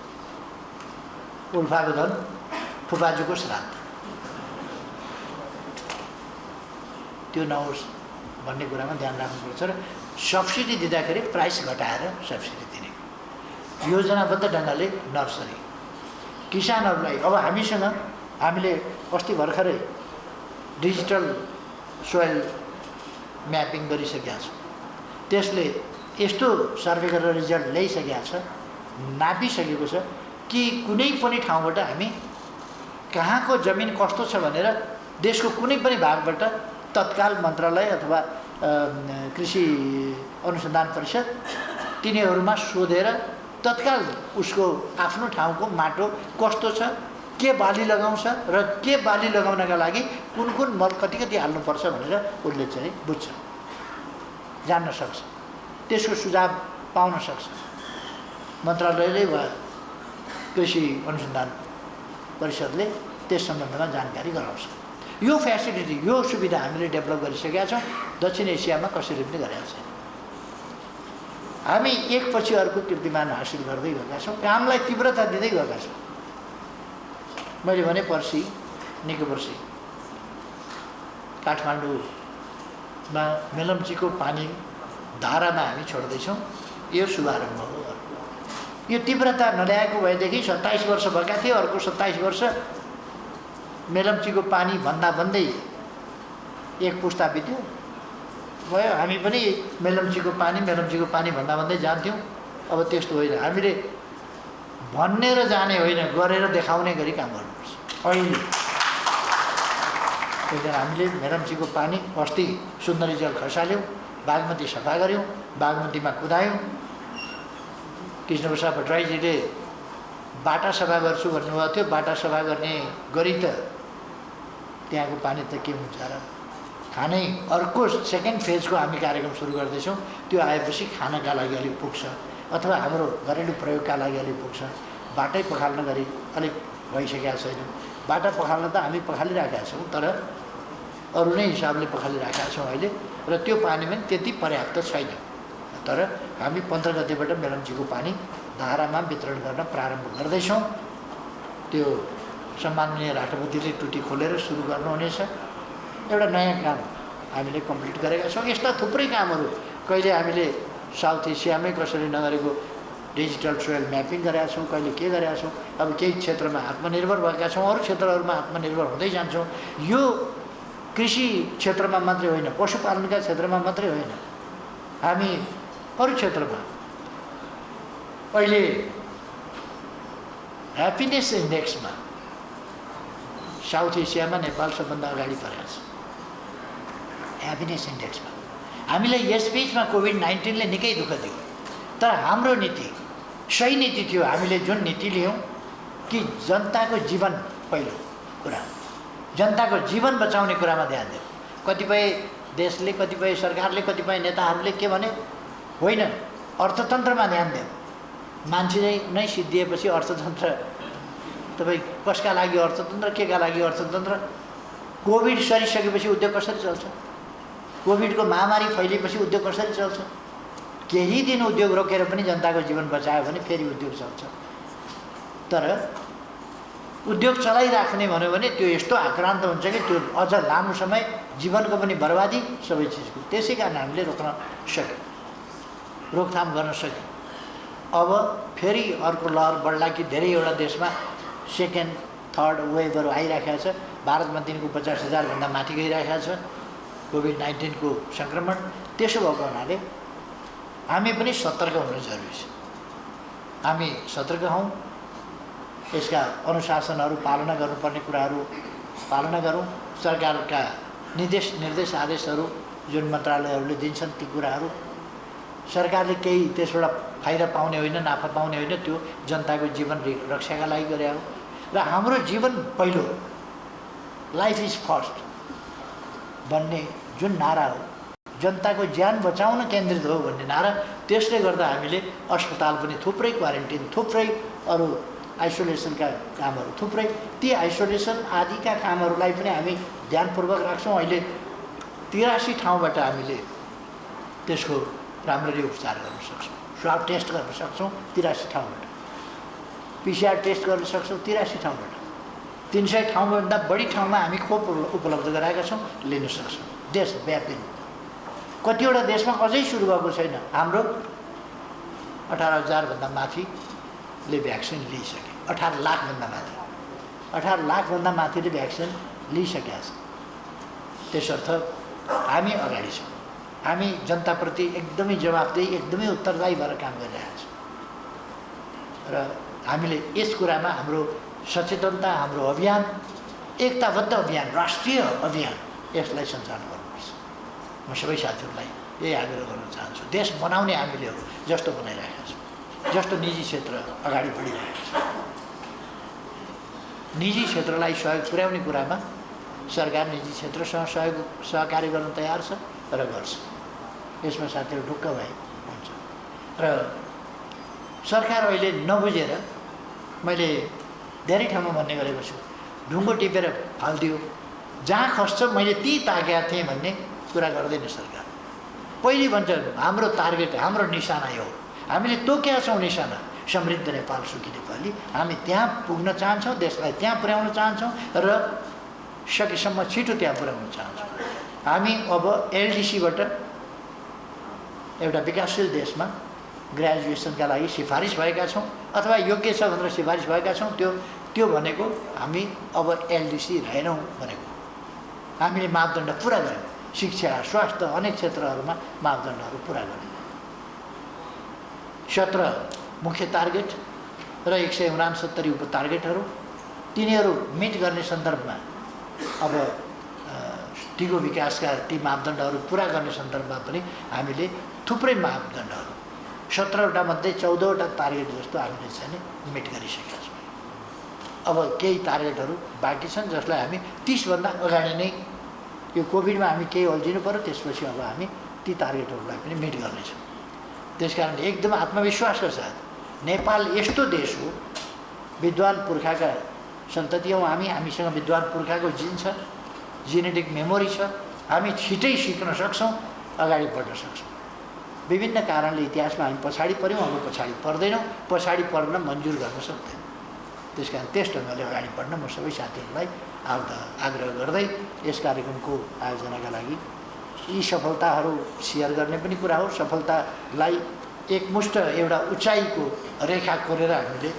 A: उल्फाको धन फुपाजुको श्राद्ध, त्यो नहोस् भन्ने कुरामा ध्यान राख्नुपर्छ। र सब्सिडी दिँदाखेरि प्राइस घटाएर सब्सिडी दिने, योजनाबद्ध ढङ्गले नर्सरी किसानहरूलाई। अब हामीले अस्ति भर्खरै डिजिटल सोइल म्यापिङ गरिसकेका छौँ। त्यसले यस्तो सर्वे गरेर रिजल्ट ल्याइसकेका छ, नापिसकेको छ कि कुनै पनि ठाउँबाट हामी कहाँको जमिन कस्तो छ भनेर देशको कुनै पनि भागबाट तत्काल मन्त्रालय अथवा कृषि अनुसन्धान परिषद तिनीहरूमा सोधेर तत्काल उसको आफ्नो ठाउँको माटो कस्तो छ, के बाली लगाउँछ र के बाली लगाउनका लागि कुन मल कति हाल्नुपर्छ भनेर उसले चाहिँ बुझ्छ, जान्न सक्छ, त्यसको सुझाव पाउन सक्छ। मन्त्रालयले वा कृषि अनुसन्धान परिषदले त्यस सम्बन्धमा जानकारी गराउँछ। यो फेसिलिटी, यो सुविधा हामीले डेभलप गरिसकेका छौँ। दक्षिण एसियामा कसैले पनि गरेका छैन। हामी एकपछि अर्को कीर्तिमान हासिल गर्दै गएका छौँ, कामलाई तीव्रता दिँदै गएका छौँ। मैले भने निकै पर्सि काठमाडौँमा मेलम्चीको पानी धारामा हामी छोड्दैछौँ। यो शुभारम्भ हो। यो तीव्रता नल्याएको भएदेखि 27 वर्ष भएका थिए, अर्को 27 वर्ष मेलम्चीको पानी भन्दै एक पुस्ता बित्यो भयो। हामी पनि मेलम्चीको पानी भन्दै जान्थ्यौँ। अब त्यस्तो होइन, हामीले भन्ने र जाने होइन, गरेर देखाउने गरी काम गर्नुपर्छ। अहिले हामीले मेलम्चीको पानी अस्ति सुन्दरी जल खसाल्यौँ, बागमती सफा गऱ्यौँ, बागमतीमा कुदायौँ। कृष्णप्रसाद भट्टराईजीले बाटा सफा गर्छु भन्नुभएको थियो। बाटा सफा गर्ने गरी त त्यहाँको पानी त के हुन्छ र? खानै अर्को सेकेन्ड फेजको हामी कार्यक्रम सुरु गर्दैछौँ। त्यो आएपछि खानाका लागि अलिक पुग्छ अथवा हाम्रो घरेलु प्रयोगका लागि अलिक पुग्छ। बाटै पखाल्न गरी अलिक भइसकेका छैन। बाटा पखाल्न त हामी पखालिराखेका छौँ, तर अरू नै हिसाबले पखालिराखेका छौँ अहिले, र त्यो पानी पनि त्यति पर्याप्त छैन। तर हामी 15 गतेबाट मेलम्चीको पानी धारामा वितरण गर्न प्रारम्भ गर्दैछौँ। त्यो सम्माननीय राष्ट्रपतिले टुटी खोलेर सुरु गर्नुहुनेछ। एउटा नयाँ काम हामीले कम्प्लिट गरेका छौँ। यस्ता थुप्रै कामहरू कहिले हामीले साउथ एसियामै कसरी नगरेको डिजिटल सोयल म्यापिङ गरेका छौँ, कहिले के गरेका छौँ। अब केही क्षेत्रमा आत्मनिर्भर भएका छौँ, अरू क्षेत्रहरूमा आत्मनिर्भर हुँदै जान्छौँ। यो कृषि क्षेत्रमा मात्रै होइन, पशुपालनका क्षेत्रमा मात्रै होइन, हामी अरू क्षेत्रमा अहिले ह्याप्पिनेस इन्डेक्समा साउथ एसियामा नेपाल सबभन्दा अगाडि परेको छ। ह्याप्पिनेस इन्डेक्समा हामीलाई यस बिचमा कोभिड-19ले निकै दुःख दियो, तर हाम्रो नीति सही नीति थियो। हामीले जुन नीति लियौँ कि जनताको जीवन पहिलो कुरा, जनताको जीवन बचाउने कुरामा ध्यान दियौँ। कतिपय देशले, कतिपय सरकारले, कतिपय नेताहरूले के भने, होइन अर्थतन्त्रमा ध्यान दियौँ। मान्छे नै सिद्धिएपछि अर्थतन्त्र, तपाईँ कसका लागि अर्थतन्त्र, के का लागि अर्थतन्त्र? कोभिड सरिसकेपछि उद्योग कसरी चल्छ? कोभिडको महामारी फैलिएपछि उद्योग कसरी चल्छ? केही दिन उद्योग रोकेर पनि जनताको जीवन बचायो भने फेरि उद्योग चल्छ। तर उद्योग चलाइराख्ने भन्यो भने त्यो यस्तो आक्रान्त हुन्छ कि त्यो अझ लामो समय जीवनको पनि बर्बादी, सबै चिजको। त्यसै कारण हामीले रोक्न सक्यौँ, रोकथाम गर्न सक्यौँ। अब फेरि अर्को लहर बढ्ला कि धेरैवटा देशमा सेकेन्ड थर्ड वेभहरू आइराखेको छ। भारतमा दिनको 50,000 माथि गइरहेको छ कोभिड-19को सङ्क्रमण। त्यसो भएको हुनाले हामी पनि सतर्क हुनु जरुरी छ। हामी सतर्क हौँ, यसका अनुशासनहरू पालना गर्नुपर्ने कुराहरू पालना गरौँ। सरकारका निर्देश आदेशहरू जुन मन्त्रालयहरूले दिन्छन् ती कुराहरू सरकारले केही त्यसबाट फाइदा पाउने होइन, नाफा पाउने होइन, त्यो जनताको जीवन रक्षाका लागि गरे हो। र हाम्रो जीवन पहिलो, लाइफ इज फर्स्ट भन्ने जुन नारा हो, जनताको ज्यान बचाउन केन्द्रित हो भन्ने नारा, त्यसले गर्दा हामीले अस्पताल पनि थुप्रै, क्वारेन्टिन थुप्रै, अरू आइसोलेसनका कामहरू थुप्रै, ती आइसोलेसन आदिका कामहरूलाई पनि हामी ध्यानपूर्वक राख्छौँ। अहिले 83 ठाउँबाट हामीले त्यसको राम्ररी उपचार गर्न सक्छौँ। स्वाब टेस्ट गर्न सक्छौँ 83 ठाउँबाट, पिसिआर टेस्ट गर्न सक्छौँ 83 ठाउँबाट, 300 ठाउँभन्दा बढी ठाउँमा हामी खोप उपलब्ध गराएका छौँ, लिन सक्छौँ देशव्यापी रूपमा। कतिवटा देशमा अझै सुरु भएको छैन। हाम्रो 18,000 माथिले भ्याक्सिन लिइसके, 18 लाखभन्दा माथि, 18 लाखभन्दा माथिले भ्याक्सिन लिइसकेका छ। त्यसर्थ हामी अगाडि छौँ। हामी जनताप्रति एकदमै जवाफदेही, एकदमै उत्तरदायी भएर काम गरिरहेका छौँ। र हामीले यस कुरामा हाम्रो सचेतनता, हाम्रो अभियान, एकताबद्ध अभियान, राष्ट्रिय अभियान, यसलाई सञ्चालन गर्नुपर्छ। म सबै साथीहरूलाई यही आग्रह गर्न चाहन्छु। देश बनाउने हामीले हो, जस्तो बनाइरहेका छौँ, जस्तो निजी क्षेत्र अगाडि बढिरहेको छ। निजी क्षेत्रलाई सहयोग पुर्याउने कुरामा सरकार निजी क्षेत्रसँग सहकार्य गर्न तयार छ र गर्छ। यसमा साथीहरू ढुक्क भए हुन्छ। र सरकार अहिले नबुझेर, मैले धेरै ठाउँमा भन्ने गरेको छु, ढुङ्गो टिपेर फालिदियो, जहाँ खस्छ मैले ती ताकेका थिएँ भन्ने कुरा गर्दैन सरकार। पहिले भन्छ हाम्रो टार्गेट, हाम्रो निशाना यो हो, हामीले तोकेका छौँ निशाना, समृद्ध नेपाल, सुखी नेपाली। हामी त्यहाँ पुग्न चाहन्छौँ, देशलाई त्यहाँ पुर्याउन चाहन्छौँ र सकेसम्म छिटो त्यहाँ पुर्याउन चाहन्छौँ। हामी अब एलडिसीबाट एउटा विकासशील देशमा ग्रेजुएसनका लागि सिफारिस भएका छौँ, अथवा योग्य छ भनेर सिफारिस भएका छौँ। त्यो भनेको हामी अब एलडिसी रहेनौँ भनेको। हामीले मापदण्ड पुरा गऱ्यौँ, शिक्षा, स्वास्थ्य, अनेक क्षेत्रहरूमा मापदण्डहरू पुरा गऱ्यौँ। 17 मुख्य टार्गेट र 169 उप टार्गेटहरू, तिनीहरू मिट गर्ने सन्दर्भमा अब टिको विकासका ती मापदण्डहरू पुरा गर्ने सन्दर्भमा पनि हामीले थुप्रै मापदण्डहरू 17वटा मध्ये 14वटा टार्गेट जस्तो हामीले चाहिँ मिट गरिसकेका छौँ। अब केही टार्गेटहरू बाँकी छन् जसलाई हामी 30भन्दा अगाडि नै, यो कोभिडमा हामी केही अल्झिनु पऱ्यो, त्यसपछि अब हामी ती टार्गेटहरूलाई पनि मिट गर्नेछौँ। त्यसकारण एकदम आत्मविश्वासका साथ, नेपाल यस्तो देश हो, विद्वान पुर्खाका सन्तति हौँ हामी, हामीसँग विद्वान पुर्खाको जिन छ, जेनेटिक मेमोरी छ, हामी छिटै सिक्न सक्छौँ, अगाडि बढ्न सक्छौँ। विभिन्न कारणले इतिहासमा हामी पछाडि पऱ्यौँ, अब पछाडि पर्दैनौँ, पछाडि पर्न मन्जुर गर्न सक्दैनौँ। त्यस कारण त्यस ढङ्गले अगाडि बढ्न म सबै साथीहरूलाई आग्रह गर्दै यस कार्यक्रमको आयोजनाका लागि यी सफलताहरू सेयर गर्ने पनि कुरा हो। सफलतालाई एकमुष्ट एउटा उचाइको रेखा कोरेर हामीले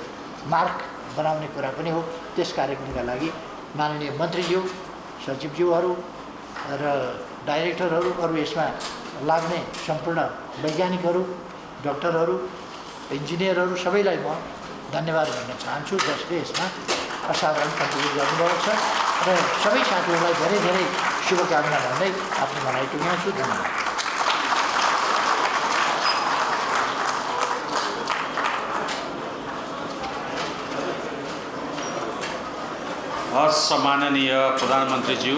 A: मार्क बनाउने कुरा पनि हो। त्यस कार्यक्रमका लागि माननीय मन्त्रीज्यू, सचिवज्यूहरू र डाइरेक्टरहरू, अरू यसमा लाग्ने सम्पूर्ण वैज्ञानिकहरू, डाक्टरहरू, इन्जिनियरहरू सबैलाई म धन्यवाद भन्न चाहन्छु जसले यसमा असाधारण कन्ट्रिब्युट गर्नुभएको छ र सबै साथीहरूलाई धेरै धेरै शुभकामना भन्दै आफ्नो भनाइ टुङ्ग्याउँछु। धन्यवाद।
B: हस् सम्माननीय प्रधानमन्त्रीज्यू,